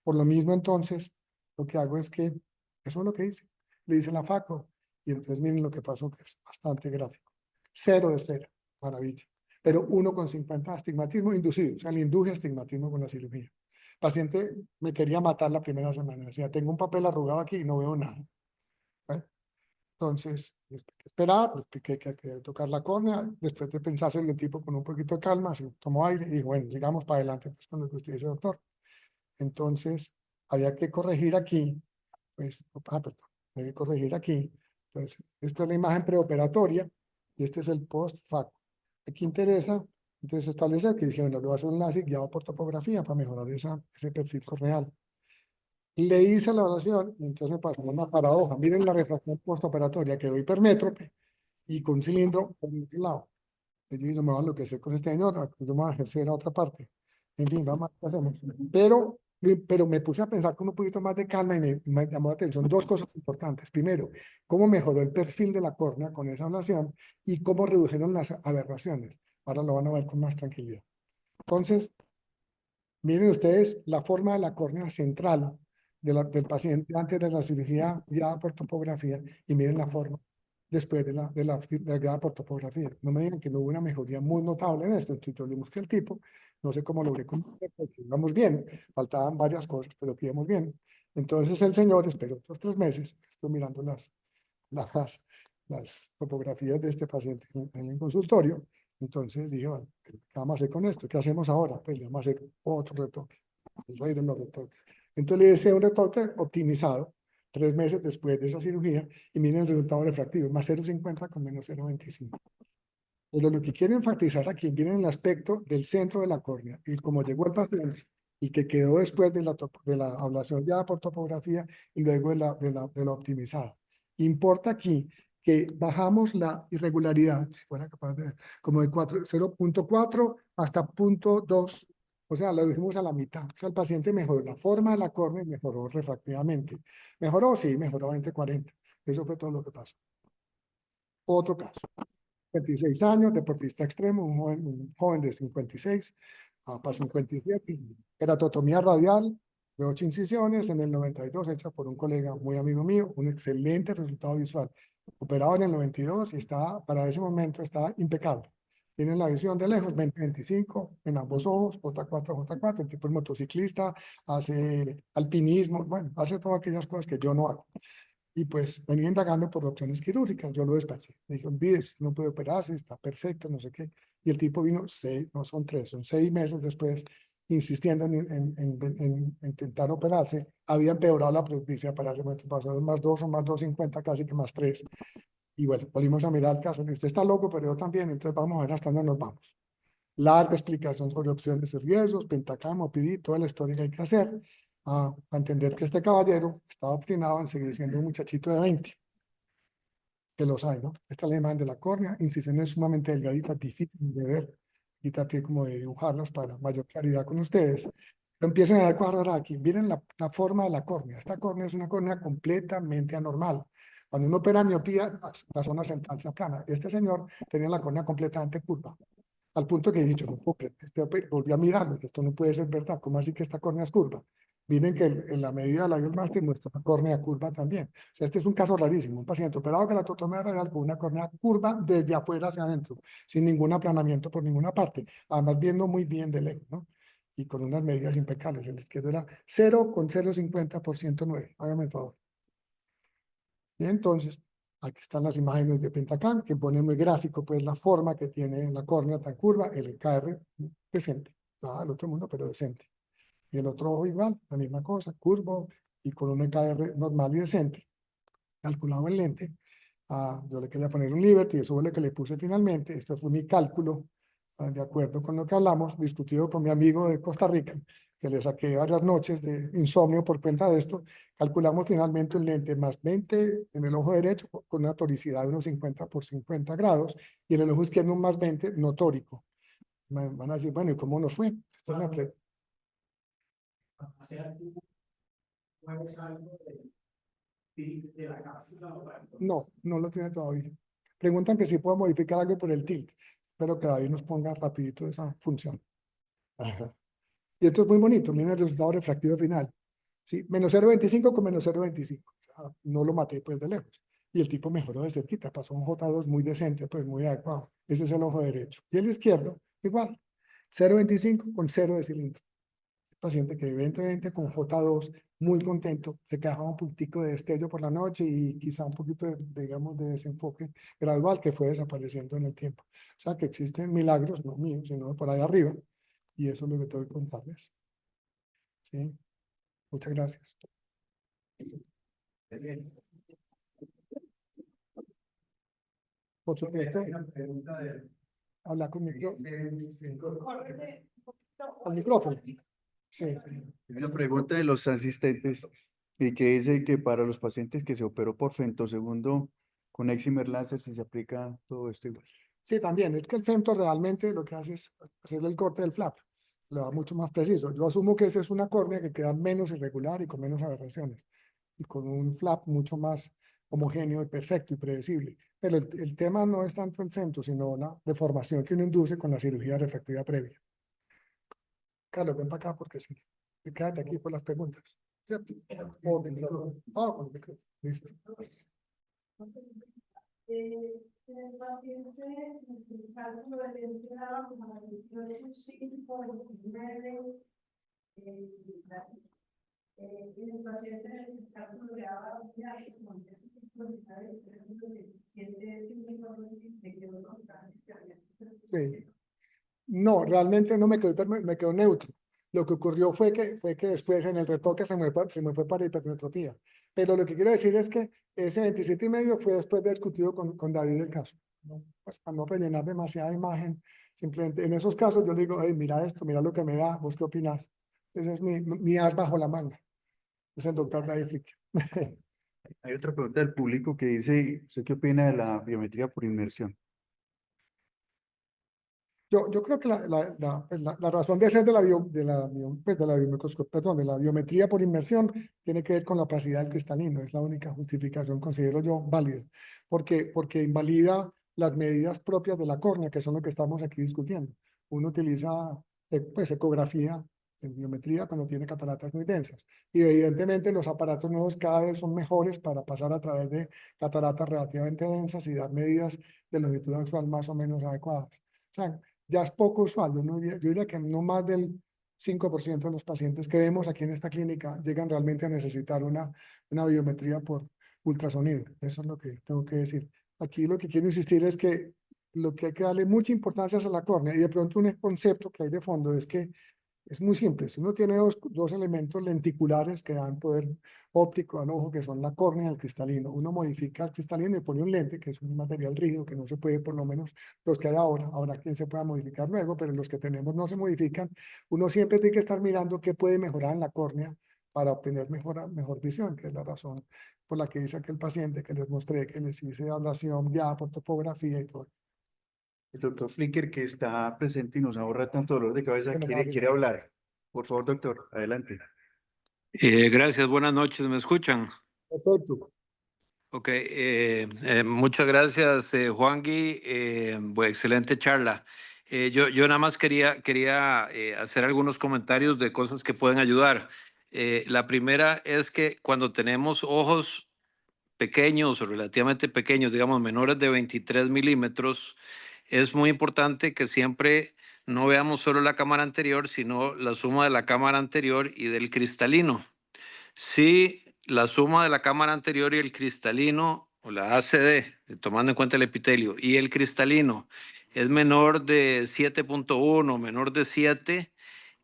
Por lo mismo entonces, lo que hago es que, eso es lo que hice, le hice la FACO, y entonces miren lo que pasó, que es bastante gráfico. 0 de esfera, maravilla. Pero 1,50 astigmatismo inducido, o sea, le induje astigmatismo con la cirugía. El paciente me quería matar la primera semana, decía, tengo un papel arrugado aquí y no veo nada. ¿Vale? Entonces, le expliqué esperar, le expliqué que hay que tocar la córnea, después de pensárselo el tipo con un poquito de calma, se tomó aire y dijo, bueno, llegamos para adelante pues, con lo que usted dice, doctor. Entonces, había que corregir aquí, pues, perdón, había que corregir aquí. Entonces, esta es la imagen preoperatoria y este es el post-fac. Aquí interesa, entonces, establecer que dijeron, bueno, le voy a hacer un láser guiado por topografía para mejorar ese perfil corneal. Le hice la evaluación y entonces me pasó una paradoja. Miren la refracción postoperatoria, quedó hipermétrope y con un cilindro por un lado. Yo dije, no me va a enloquecer con este señor, yo me voy a ejercer a otra parte. En fin, vamos a ver qué hacemos. Pero me puse a pensar con un poquito más de calma y me llamó la atención dos cosas importantes. Primero, cómo mejoró el perfil de la córnea con esa ablación y cómo redujeron las aberraciones. Ahora lo van a ver con más tranquilidad. Entonces, miren ustedes la forma de la córnea central del paciente antes de la cirugía guiada por topografía y miren la forma después de la guiada por topografía. No me digan que no hubo una mejoría muy notable en esto. Entonces yo le mostré al tipo, no sé cómo logré que íbamos bien, faltaban varias cosas, pero que íbamos bien. Entonces el señor esperó otros 3 meses, estoy mirando las, las topografías de este paciente en el consultorio. Entonces dije, bueno, ¿qué vamos a hacer con esto? ¿Qué hacemos ahora? Pues le vamos a hacer otro retoque, el rey de los retoques. Entonces le hice un retoque optimizado 3 meses después de esa cirugía y miren el resultado refractivo, más 0,50 con menos 0,25. Pero lo que quiero enfatizar aquí viene en el aspecto del centro de la córnea y como llegó el paciente y que quedó después de la ablación ya por topografía y luego de la optimizada. Importa aquí que bajamos la irregularidad, si fuera capaz de, como de 0,4 hasta 0,2, o sea, lo dijimos a la mitad. O sea, el paciente mejoró la forma de la córnea y mejoró refractivamente. ¿Mejoró? Sí, mejoró 20/40. Eso fue todo lo que pasó. Otro caso. 56 años, deportista extremo, un joven de 56 para 57, keratotomía radial de 8 incisiones en el 92, hecha por un colega muy amigo mío, un excelente resultado visual. Operado en el 92 y para ese momento está impecable. Tiene la visión de lejos, 20/25 en ambos ojos, J4, J4, el tipo es motociclista, hace alpinismo, bueno, hace todas aquellas cosas que yo no hago. Y pues venía indagando por opciones quirúrgicas. Yo lo despaché. Me dije, olvídese, no puede operarse, está perfecto, no sé qué. Y el tipo vino no son 3, son 6 meses después, insistiendo en intentar operarse. Había empeorado la presbicia para ese momento, pasó de +2 o +250, casi que +3. Y bueno, volvimos a mirar el caso. Usted está loco, pero yo también, entonces vamos a ver hasta dónde nos vamos. Larga explicación sobre opciones y riesgos, Pentacam, OPD, toda la historia que hay que hacer, para entender que este caballero estaba obstinado en seguir siendo un muchachito de 20, que los hay, ¿no? Esta es la imagen de la córnea, incisiones sumamente delgaditas, difíciles de ver, y traté como de dibujarlas para mayor claridad con ustedes. Pero empiecen a ver cosas raras aquí. Miren la forma de la córnea. Esta córnea es una córnea completamente anormal. Cuando uno opera miopía, la zona central se aplana. Este señor tenía la córnea completamente curva, al punto que he dicho, no puedo creer, volví a mirarlo, esto no puede ser verdad, ¿cómo así que esta córnea es curva? Miren que en la medida de la Master muestra una córnea curva también. O sea, este es un caso rarísimo, un paciente operado con la totomía radial con una córnea curva desde afuera hacia adentro, sin ningún aplanamiento por ninguna parte, además viendo muy bien de lejos, ¿no? Y con unas medidas impecables. El izquierdo era 0,050 por 109, hágame el favor. Y entonces, aquí están las imágenes de Pentacam, que pone muy gráfico, pues, la forma que tiene la córnea tan curva, el KR decente, no el otro mundo, pero decente. Y el otro ojo igual, la misma cosa, curvo y con un EKR normal y decente, calculado en lente. Yo le quería poner un Liberty, eso fue lo que le puse finalmente. Esto fue mi cálculo, de acuerdo con lo que hablamos, discutido con mi amigo de Costa Rica, que le saqué varias noches de insomnio por cuenta de esto. Calculamos finalmente un lente más 20 en el ojo derecho con una toricidad de unos 50 por 50 grados y en el ojo izquierdo un más 20 no tórico. Van a decir, bueno, ¿y cómo nos fue? Esta es la de la cápsula. No, no lo tiene todavía. Preguntan que si puedo modificar algo por el tilt. Espero que David nos ponga rapidito esa función. Ajá. Y esto es muy bonito. Miren el resultado refractivo final. ¿Sí? -0.25 con -0.25. No lo maté pues de lejos. Y el tipo mejoró de cerquita. Pasó un J2 muy decente, pues muy adecuado. Ese es el ojo derecho. Y el izquierdo, igual. 0.25 con 0 de cilindro. Paciente que evidentemente con J2 muy contento, se quedaba un poquitico de destello por la noche y quizá un poquito de, digamos, de desenfoque gradual que fue desapareciendo en el tiempo. O sea que existen milagros, no míos, sino por ahí arriba, y eso es lo que tengo que contarles. ¿Sí? Muchas gracias. Por supuesto, habla con micrófono. Sí. Al micrófono. Sí. Una pregunta de los asistentes y que dice que para los pacientes que se operó por femtosegundo con excimer láser si se aplica todo esto igual. Sí, también. Es que el femto realmente lo que hace es hacerle el corte del flap. Lo da mucho más preciso. Yo asumo que esa es una córnea que queda menos irregular y con menos aberraciones. Y con un flap mucho más homogéneo y perfecto y predecible. Pero el tema no es tanto el femto, sino la deformación que uno induce con la cirugía refractiva previa. Carlos, ven para acá porque sí. Y quédate aquí por las preguntas. ¿Cierto? O micrófono. Con el micrófono. Listo. El paciente, en el cálculo de identidad, como la descripción de un 5, 9, el paciente en el cálculo de ABA, sí. No, realmente no me quedó, me quedó neutro. Lo que ocurrió fue que después en el retoque se me fue para hipermetropía. Pero lo que quiero decir es que ese 27,5 fue después de discutido con David el caso, ¿no? Pues para no rellenar demasiada imagen, simplemente en esos casos yo le digo, hey, mira esto, mira lo que me da, ¿vos qué opinas? Ese es mi as bajo la manga. Es el doctor David Flick. Hay otra pregunta del público que dice, ¿usted qué opina de la biometría por inmersión? Yo creo que la razón de ser de la biometría por inmersión tiene que ver con la opacidad del cristalino. Es la única justificación, considero yo, válida. Porque invalida las medidas propias de la córnea, que son lo que estamos aquí discutiendo. Uno utiliza pues, ecografía en biometría cuando tiene cataratas muy densas. Y evidentemente los aparatos nuevos cada vez son mejores para pasar a través de cataratas relativamente densas y dar medidas de longitud axial más o menos adecuadas. O sea, ya es poco usual. Yo diría que no más del 5% de los pacientes que vemos aquí en esta clínica llegan realmente a necesitar una biometría por ultrasonido. Eso es lo que tengo que decir. Aquí lo que quiero insistir es que lo que hay que darle mucha importancia es a la córnea. Y de pronto un concepto que hay de fondo es que es muy simple. Si uno tiene dos elementos lenticulares que dan poder óptico al ojo, que son la córnea y el cristalino, uno modifica el cristalino y pone un lente, que es un material rígido que no se puede, por lo menos los que hay ahora, habrá quien se pueda modificar luego, pero los que tenemos no se modifican. Uno siempre tiene que estar mirando qué puede mejorar en la córnea para obtener mejor visión, que es la razón por la que dice aquel paciente que les mostré que les hice ablación ya por topografía y todo. El doctor Flicker, que está presente y nos ahorra tanto dolor de cabeza, Bueno, quiere hablar. Por favor, doctor, adelante. Gracias, buenas noches, ¿me escuchan? perfecto. Ok, muchas gracias, Juan Gui, excelente charla. Yo nada más quería hacer algunos comentarios de cosas que pueden ayudar. La primera es que cuando tenemos ojos pequeños o relativamente pequeños, digamos menores de 23 milímetros, es muy importante que siempre no veamos solo la cámara anterior, sino la suma de la cámara anterior y del cristalino. Si la suma de la cámara anterior y el cristalino, o la ACD, tomando en cuenta el epitelio, y el cristalino es menor de 7.1, menor de 7,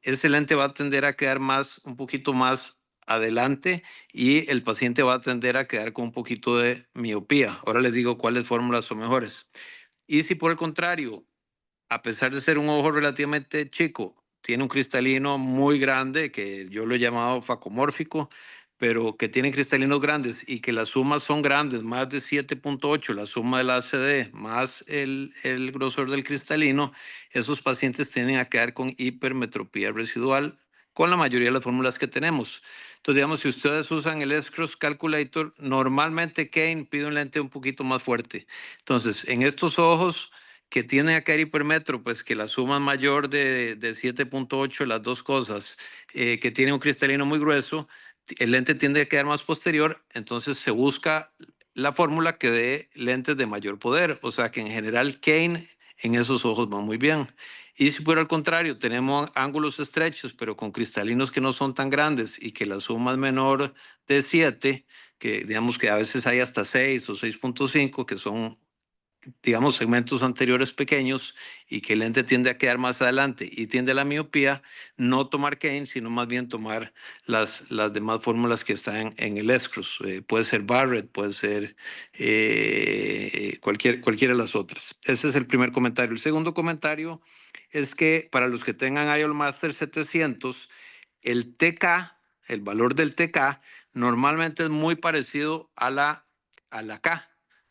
ese lente va a tender a quedar un poquito más adelante y el paciente va a tender a quedar con un poquito de miopía. Ahora les digo cuáles fórmulas son mejores. Y si por el contrario, a pesar de ser un ojo relativamente chico, tiene un cristalino muy grande, que yo lo he llamado facomórfico, pero que tiene cristalinos grandes y que las sumas son grandes, más de 7.8, la suma de la ACD más el grosor del cristalino, esos pacientes tienden a quedar con hipermetropía residual con la mayoría de las fórmulas que tenemos. Entonces, digamos, si ustedes usan el S-Cross Calculator, normalmente Kane pide un lente un poquito más fuerte. Entonces, en estos ojos que tienen a caer hipermetro, pues que la suma es mayor de 7.8, las dos cosas, que tiene un cristalino muy grueso, el lente tiende a quedar más posterior, entonces se busca la fórmula que dé lentes de mayor poder, o sea que en general Kane en esos ojos va muy bien. Y si por el contrario tenemos ángulos estrechos, pero con cristalinos que no son tan grandes y que la suma es menor de 7, que digamos que a veces hay hasta 6 o 6.5, que son digamos, segmentos anteriores pequeños y que el lente tiende a quedar más adelante y tiende a la miopía, no tomar Kane, sino más bien tomar las demás fórmulas que están en el S-Cross. Puede ser Barrett, puede ser cualquiera de las otras. Ese es el primer comentario. El segundo comentario es que para los que tengan IOL Master 700, el TK, el valor del TK, normalmente es muy parecido a la K.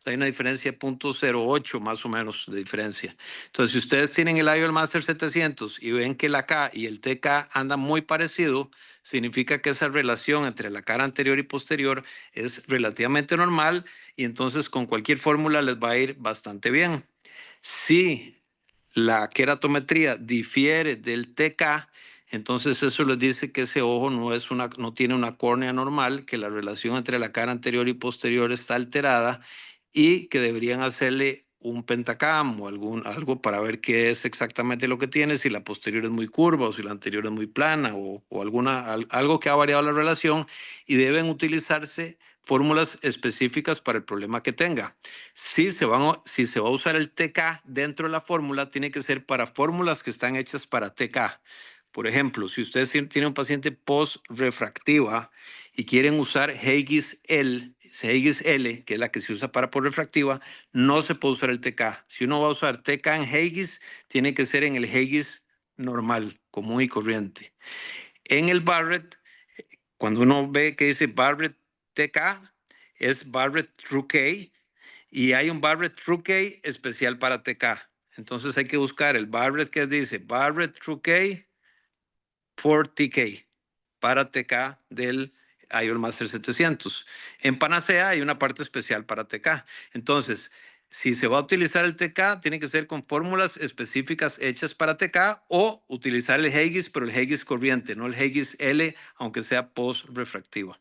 Hay una diferencia de 0.08 más o menos de diferencia. Entonces, si ustedes tienen el IOL Master 700 y ven que la K y el TK andan muy parecido, significa que esa relación entre la cara anterior y posterior es relativamente normal y entonces con cualquier fórmula les va a ir bastante bien. Si la queratometría difiere del TK, entonces eso les dice que ese ojo no tiene una córnea normal, que la relación entre la cara anterior y posterior está alterada y que deberían hacerle un pentacam o algo para ver qué es exactamente lo que tiene, si la posterior es muy curva o si la anterior es muy plana o algo que ha variado la relación, y deben utilizarse fórmulas específicas para el problema que tenga. Si se va a usar el TK dentro de la fórmula, tiene que ser para fórmulas que están hechas para TK. Por ejemplo, si ustedes tienen un paciente post-refractiva y quieren usar Haigis L, que es la que se usa para post-refractiva, no se puede usar el TK. Si uno va a usar TK en Haigis, tiene que ser en el Haigis normal, común y corriente. En el Barrett, cuando uno ve que dice Barrett TK, es Barrett True K, y hay un Barrett True K especial para TK. Entonces hay que buscar el Barrett que dice Barrett True K for TK, para TK del IOL Master 700. En Panacea hay una parte especial para TK. Entonces, si se va a utilizar el TK, tiene que ser con fórmulas específicas hechas para TK o utilizar el Haigis, pero el Haigis corriente, no el Haigis L, aunque sea post-refractiva.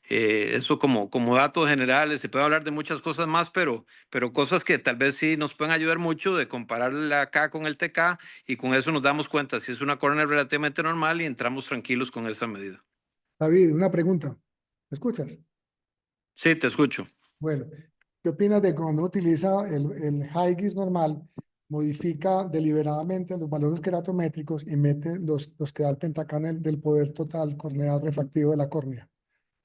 Eso como datos generales, se puede hablar de muchas cosas más, pero cosas que tal vez sí nos pueden ayudar mucho de comparar la K con el TK y con eso nos damos cuenta si es una córnea relativamente normal y entramos tranquilos con esa medida. David, una pregunta. ¿Me escuchas? Sí, te escucho. Bueno, ¿Qué opinas de cuando uno utiliza el Huygens normal, modifica deliberadamente los valores queratométricos y mete los que da el pentacam del poder total corneal refractivo de la córnea?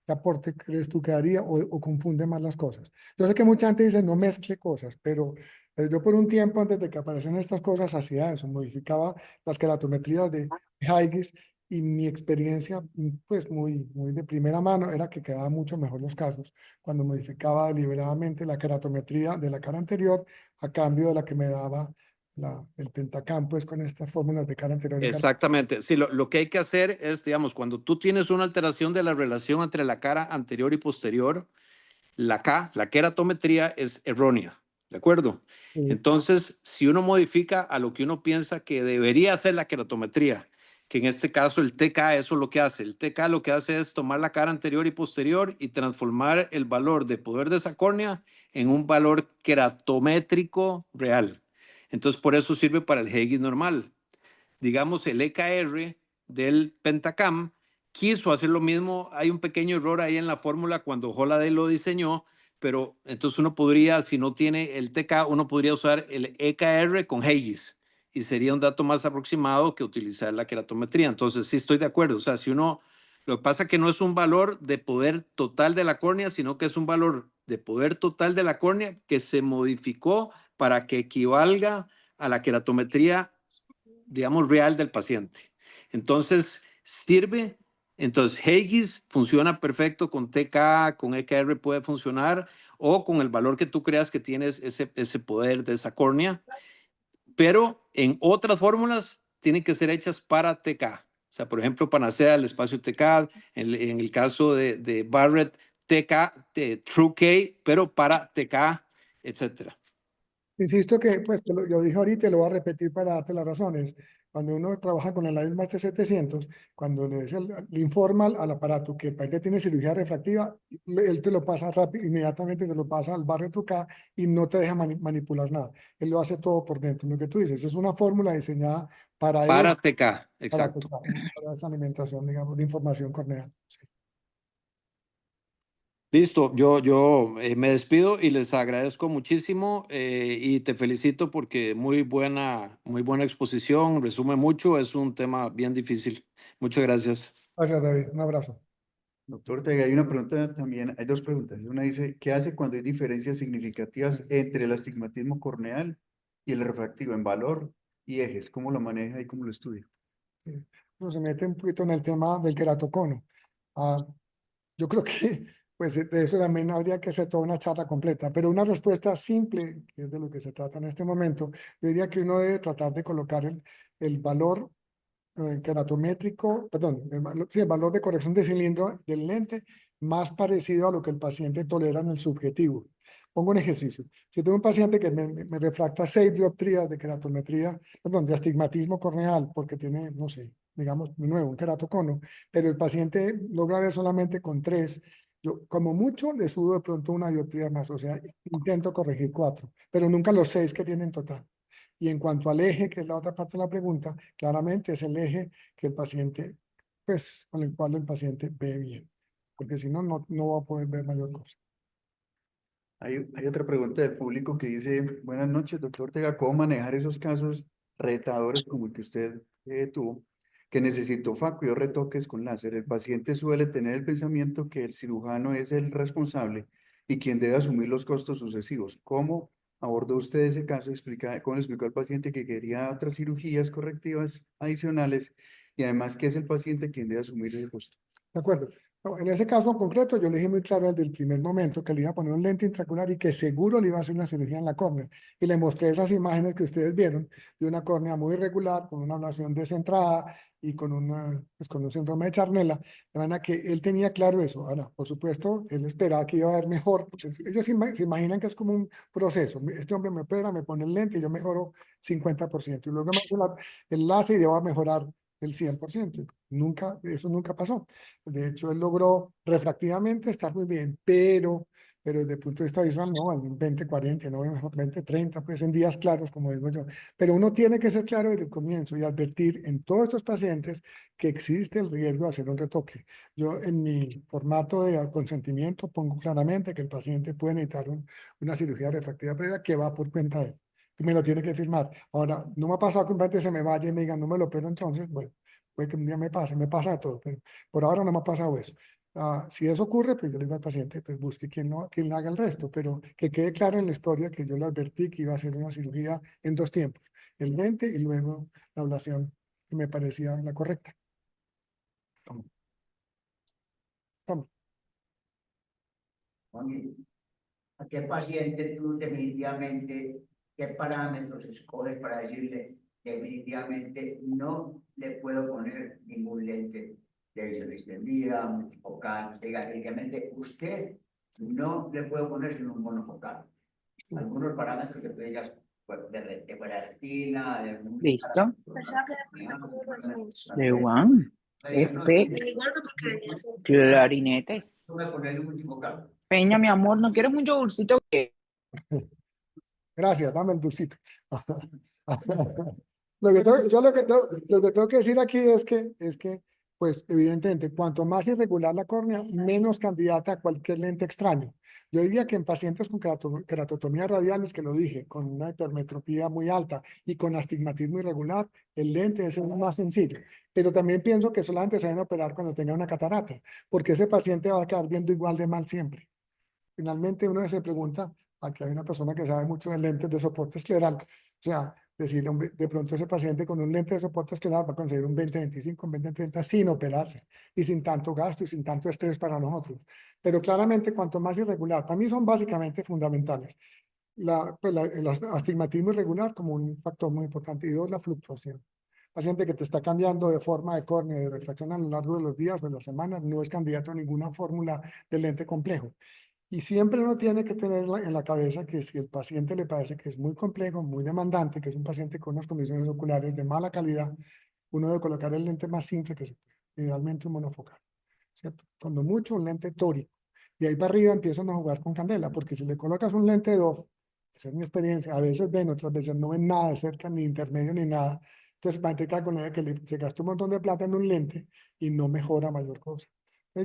¿Qué aporte crees tú que daría o confunde más las cosas? Yo sé que mucha gente dice no mezcle cosas, pero yo por un tiempo antes de que aparecieran estas cosas hacía eso, modificaba las queratometrías de Huygens y mi experiencia, pues muy de primera mano, era que quedaban mucho mejor los casos cuando modificaba deliberadamente la queratometría de la cara anterior a cambio de la que me daba el pentacam, pues con estas fórmulas de cara anterior y cara. Exactamente. Sí, lo que hay que hacer es, digamos, cuando tú tienes una alteración de la relación entre la cara anterior y posterior, la queratometría es errónea, ¿de acuerdo? Sí. Entonces, si uno modifica a lo que uno piensa que debería hacer la queratometría, que en este caso el TK, eso es lo que hace. El TK lo que hace es tomar la cara anterior y posterior y transformar el valor de poder de esa córnea en un valor queratométrico real. Entonces, por eso sirve para el Huygens normal. Digamos, el EKR del Pentacam quiso hacer lo mismo. Hay un pequeño error ahí en la fórmula cuando Holaday lo diseñó, pero entonces uno podría, si no tiene el TK, uno podría usar el EKR con Huygens y sería un dato más aproximado que utilizar la queratometría. Entonces, sí estoy de acuerdo. O sea, si uno, lo que pasa es que no es un valor de poder total de la córnea, sino que es un valor de poder total de la córnea que se modificó para que equivalga a la queratometría, digamos, real del paciente. Entonces, sirve. Entonces, Huygens funciona perfecto con TK, con EKR puede funcionar, o con el valor que tú creas que tienes ese poder de esa córnea. Pero en otras fórmulas tienen que ser hechas para TK. O sea, por ejemplo, Panacea, el espacio TK, en el caso de Barrett, TK, True K, pero para TK, etcétera. Insisto que, pues, yo dije ahorita y lo voy a repetir para darte las razones. Cuando uno trabaja con el Master 700, cuando le informa al aparato que el paciente tiene cirugía refractiva, él te lo pasa rápido, inmediatamente te lo pasa al barre trucada y no te deja manipular nada. Él lo hace todo por dentro. Lo que tú dices es una fórmula diseñada para Para eso, TK, para, exacto. para esa alimentación, digamos, de información corneal. Sí. Listo, yo me despido y les agradezco muchísimo y te felicito porque muy buena exposición, resume mucho, es un tema bien difícil. Muchas gracias. Gracias, David. Un abrazo. Doctor Ortega, hay una pregunta también, hay dos preguntas. Una dice, ¿qué hace cuando hay diferencias significativas entre el astigmatismo corneal y el refractivo en valor y ejes? ¿Cómo lo maneja y cómo lo estudia? Sí. Uno se mete un poquito en el tema del queratocono. Ah, yo creo que pues de eso también habría que hacer toda una charla completa, pero una respuesta simple, que es de lo que se trata en este momento, yo diría que uno debe tratar de colocar el valor queratométrico, perdón, sí, el valor de corrección de cilindro del lente más parecido a lo que el paciente tolera en el subjetivo. Pongo un ejercicio. Si tengo un paciente que me refracta 6 dioptrías de queratometría, perdón, de astigmatismo corneal, porque tiene, no sé, digamos, de nuevo, un queratocono, pero el paciente logra ver solamente con 3, yo como mucho le subo de pronto una dioptría más, o sea, intento corregir 4, pero nunca los 6 que tienen total. Y en cuanto al eje, que es la otra parte de la pregunta, claramente es el eje que el paciente, pues, con el cual el paciente ve bien, porque si no, no va a poder ver mayor cosa. Hay otra pregunta del público que dice, buenas noches, doctor Ortega, ¿cómo manejar esos casos retadores como el que usted tuvo, que necesitó FACO y retoques con láser? El paciente suele tener el pensamiento que el cirujano es el responsable y quien debe asumir los costos sucesivos. ¿Cómo abordó usted ese caso? ¿Cómo le explicó al paciente que quería otras cirugías correctivas adicionales y además que es el paciente quien debe asumir el costo? ¿De acuerdo? No, en ese caso en concreto, yo le dije muy claro desde el primer momento que le iba a poner un lente intraocular y que seguro le iba a hacer una cirugía en la córnea. Y le mostré esas imágenes que ustedes vieron de una córnea muy irregular, con una ablación descentrada y pues con un síndrome de Charnella, de manera que él tenía claro eso. Ahora, por supuesto, él esperaba que iba a ver mejor, porque ellos se imaginan que es como un proceso. Este hombre me opera, me pone el lente y yo mejoro 50%. Y luego me hace el láser y ya va a mejorar el 100%. Nunca, eso nunca pasó. De hecho, él logró refractivamente estar muy bien, pero desde el punto de vista visual, no, en 20/40, no, mejor 20/30, pues en días claros, como digo yo. Pero uno tiene que ser claro desde el comienzo y advertir en todos estos pacientes que existe el riesgo de hacer un retoque. Yo en mi formato de consentimiento pongo claramente que el paciente puede necesitar una cirugía refractiva previa que va por cuenta de él. Y me lo tiene que firmar. Ahora, no me ha pasado que un paciente se me vaya y me diga, no me lo opero entonces, bueno, puede que un día me pasa de todo, pero por ahora no me ha pasado eso. Si eso ocurre, pues yo le digo al paciente, pues busque quien le haga el resto, pero que quede claro en la historia que yo le advertí que iba a hacer una cirugía en 2 tiempos, el lente y luego la ablación, que me parecía la correcta. Vamos. Juan, ¿a qué paciente tú definitivamente, qué parámetros escoges para decirle definitivamente no le puedo poner ningún lente de visión extendida, multifocal? Definitivamente usted no le puedo poner sino un monofocal. Sí. Algunos parámetros que tú digas pues, de fuera de retina, de algún Listo. parámetro, De Juan. no, Clarinetes. no voy a ponerle un multifocal. Peña, mi amor, ¿no quieres un yogurcito? Gracias, dame el dulcito. Lo que tengo que decir aquí es que, pues, evidentemente, cuanto más irregular la córnea, menos candidata a cualquier lente extraño. Yo diría que en pacientes con keratotomías radiales, que lo dije, con una hipermetropía muy alta y con astigmatismo irregular, el lente es el más sencillo. Pero también pienso que solamente se deben operar cuando tenga una catarata, porque ese paciente va a quedar viendo igual de mal siempre. Finalmente uno se pregunta, aquí hay una persona que sabe mucho de lentes de soporte escleral, o sea, decirle de pronto ese paciente con un lente de soporte escleral va a conseguir un 20/25, un 20/30 sin operarse y sin tanto gasto y sin tanto estrés para nosotros. Pero claramente cuanto más irregular, para mí son básicamente fundamentales. El astigmatismo irregular como un factor muy importante y 2, la fluctuación. Paciente que te está cambiando de forma de córnea, de refracción a lo largo de los días o de las semanas, no es candidato a ninguna fórmula de lente complejo. Y siempre uno tiene que tener en la cabeza que si el paciente le parece que es muy complejo, muy demandante, que es un paciente con unas condiciones oculares de mala calidad, uno debe colocar el lente más simple que se puede, idealmente un monofocal, ¿cierto? Cuando mucho, un lente tórico. Y ahí para arriba empiezan a jugar con candela, porque si le colocas un lente de DOF, esa es mi experiencia, a veces ven, otras veces no ven nada de cerca, ni intermedio, ni nada. Entonces, va a tener con la idea que se gasta un montón de plata en un lente y no mejora mayor cosa.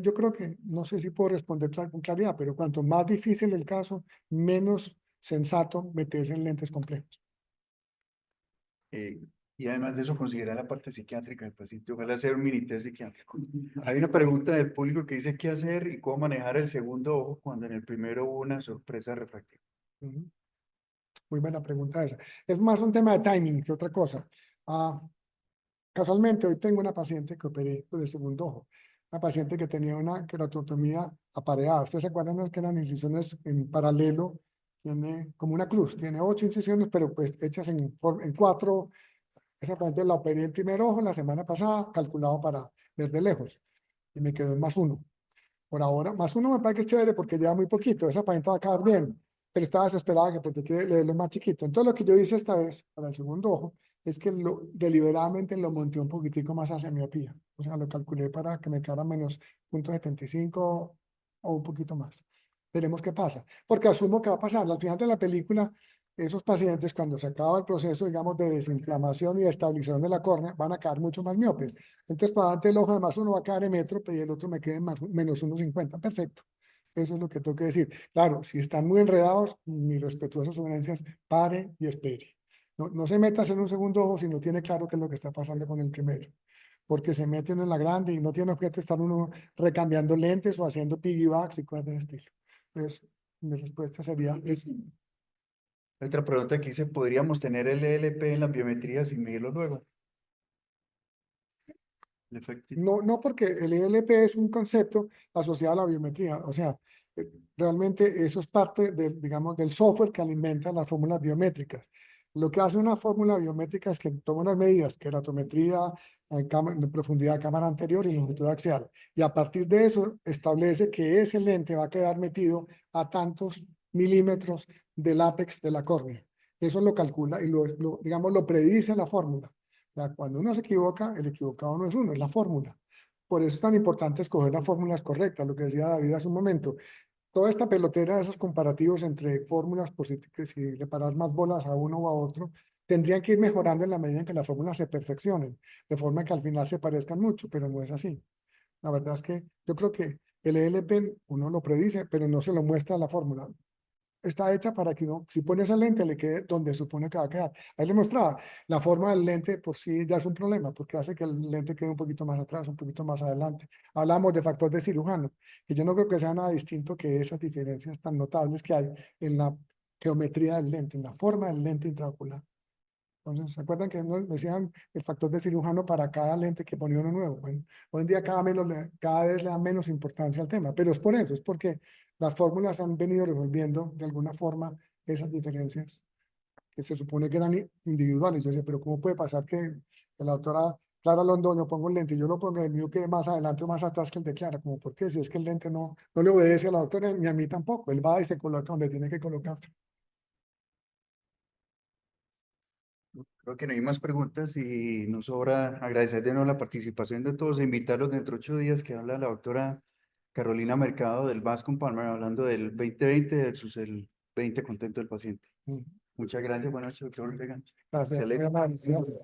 Yo creo que, no sé si puedo responder con claridad, pero cuanto más difícil el caso, menos sensato meterse en lentes complejos. Y además de eso, considerar la parte psiquiátrica del paciente. Ojalá sea un mini test psiquiátrico. Hay una pregunta del público que dice qué hacer y cómo manejar el segundo ojo cuando en el primero hubo una sorpresa refractiva. Muy buena pregunta esa. Es más un tema de timing que otra cosa. Casualmente, hoy tengo una paciente que operé de segundo ojo. Una paciente que tenía una keratotomía apareada. ¿Ustedes se acuerdan que eran incisiones en paralelo? Tiene como una cruz. Tiene 8 incisiones, pero pues hechas en 4. Esa paciente la operé el primer ojo la semana pasada, calculado para ver de lejos. Y me quedó en +1. Por ahora, +1 me parece que es chévere porque lleva muy poquito. Esa paciente va a quedar bien, pero estaba desesperada que porque quiere leerlo más chiquito. Entonces, lo que yo hice esta vez para el segundo ojo es que deliberadamente lo monté un poquitico más hacia miopía. O sea, lo calculé para que me quedara -0.75 o un poquito más. Veremos qué pasa. Porque asumo que va a pasar. Al final de la película, esos pacientes, cuando se acaba el proceso, digamos, de desinflamación y de estabilización de la córnea, van a quedar mucho más miopes. Entonces, para adelante el ojo de +1 va a quedar emétrope y el otro me quede en -1.50. Perfecto. Eso es lo que tengo que decir. Claro, si están muy enredados, mis respetuosas sugerencias, pare y espere. No se metas en un segundo ojo si no tiene claro qué es lo que está pasando con el primero. Porque se mete uno en la grande y no tiene objeto estar uno recambiando lentes o haciendo piggybacks y cosas de ese estilo. Entonces, mi respuesta sería esa. Otra pregunta que dice, ¿podríamos tener el ELP en la biometría sin medirlo luego? No, porque el ELP es un concepto asociado a la biometría. O sea, realmente eso es parte del, digamos, del software que alimenta las fórmulas biométricas. Lo que hace una fórmula biométrica es que toma unas medidas, keratometría, en profundidad de cámara anterior y longitud axial. Y a partir de eso establece que ese lente va a quedar metido a tantos milímetros del ápex de la córnea. Eso lo calcula y digamos, lo predice la fórmula. Ya, cuando uno se equivoca, el equivocado no es uno, es la fórmula. Por eso es tan importante escoger las fórmulas correctas, lo que decía David hace un momento. Toda esta pelotera de esos comparativos entre fórmulas, por que si le paras más bolas a uno o a otro, tendrían que ir mejorando en la medida en que las fórmulas se perfeccionen, de forma que al final se parezcan mucho, pero no es así. La verdad es que yo creo que el ELP uno lo predice, pero no se lo muestra la fórmula. Está hecha para que uno, si pone esa lente, le quede donde supone que va a quedar. Ahí le mostraba, la forma del lente por sí ya es un problema, porque hace que el lente quede un poquito más atrás, un poquito más adelante. Hablamos de factor de cirujano, que yo no creo que sea nada distinto que esas diferencias tan notables que hay en la geometría del lente, en la forma del lente intraocular. Entonces, ¿se acuerdan que nos decían el factor de cirujano para cada lente que ponía uno nuevo? Bueno, hoy en día cada vez le da menos importancia al tema, pero es por eso, es porque las fórmulas han venido resolviendo de alguna forma esas diferencias que se supone que eran individuales. Yo decía, pero ¿cómo puede pasar que la doctora Clara Londoño ponga un lente y yo lo ponga, el mío quede más adelante o más atrás que el de Clara? Como, ¿por qué? Si es que el lente no le obedece a la doctora ni a mí tampoco, él va y se coloca donde tiene que colocarse. Creo que no hay más preguntas y nos sobra agradecer de nuevo la participación de todos e invitarlos dentro de 8 días que habla la doctora Carolina Mercado del Bascom Palmer, hablando del 2020 versus el 20 contento del paciente. Mm. Muchas gracias, buenas noches, doctor Ortega. Gracias, muy Excelente. amable. Gracias.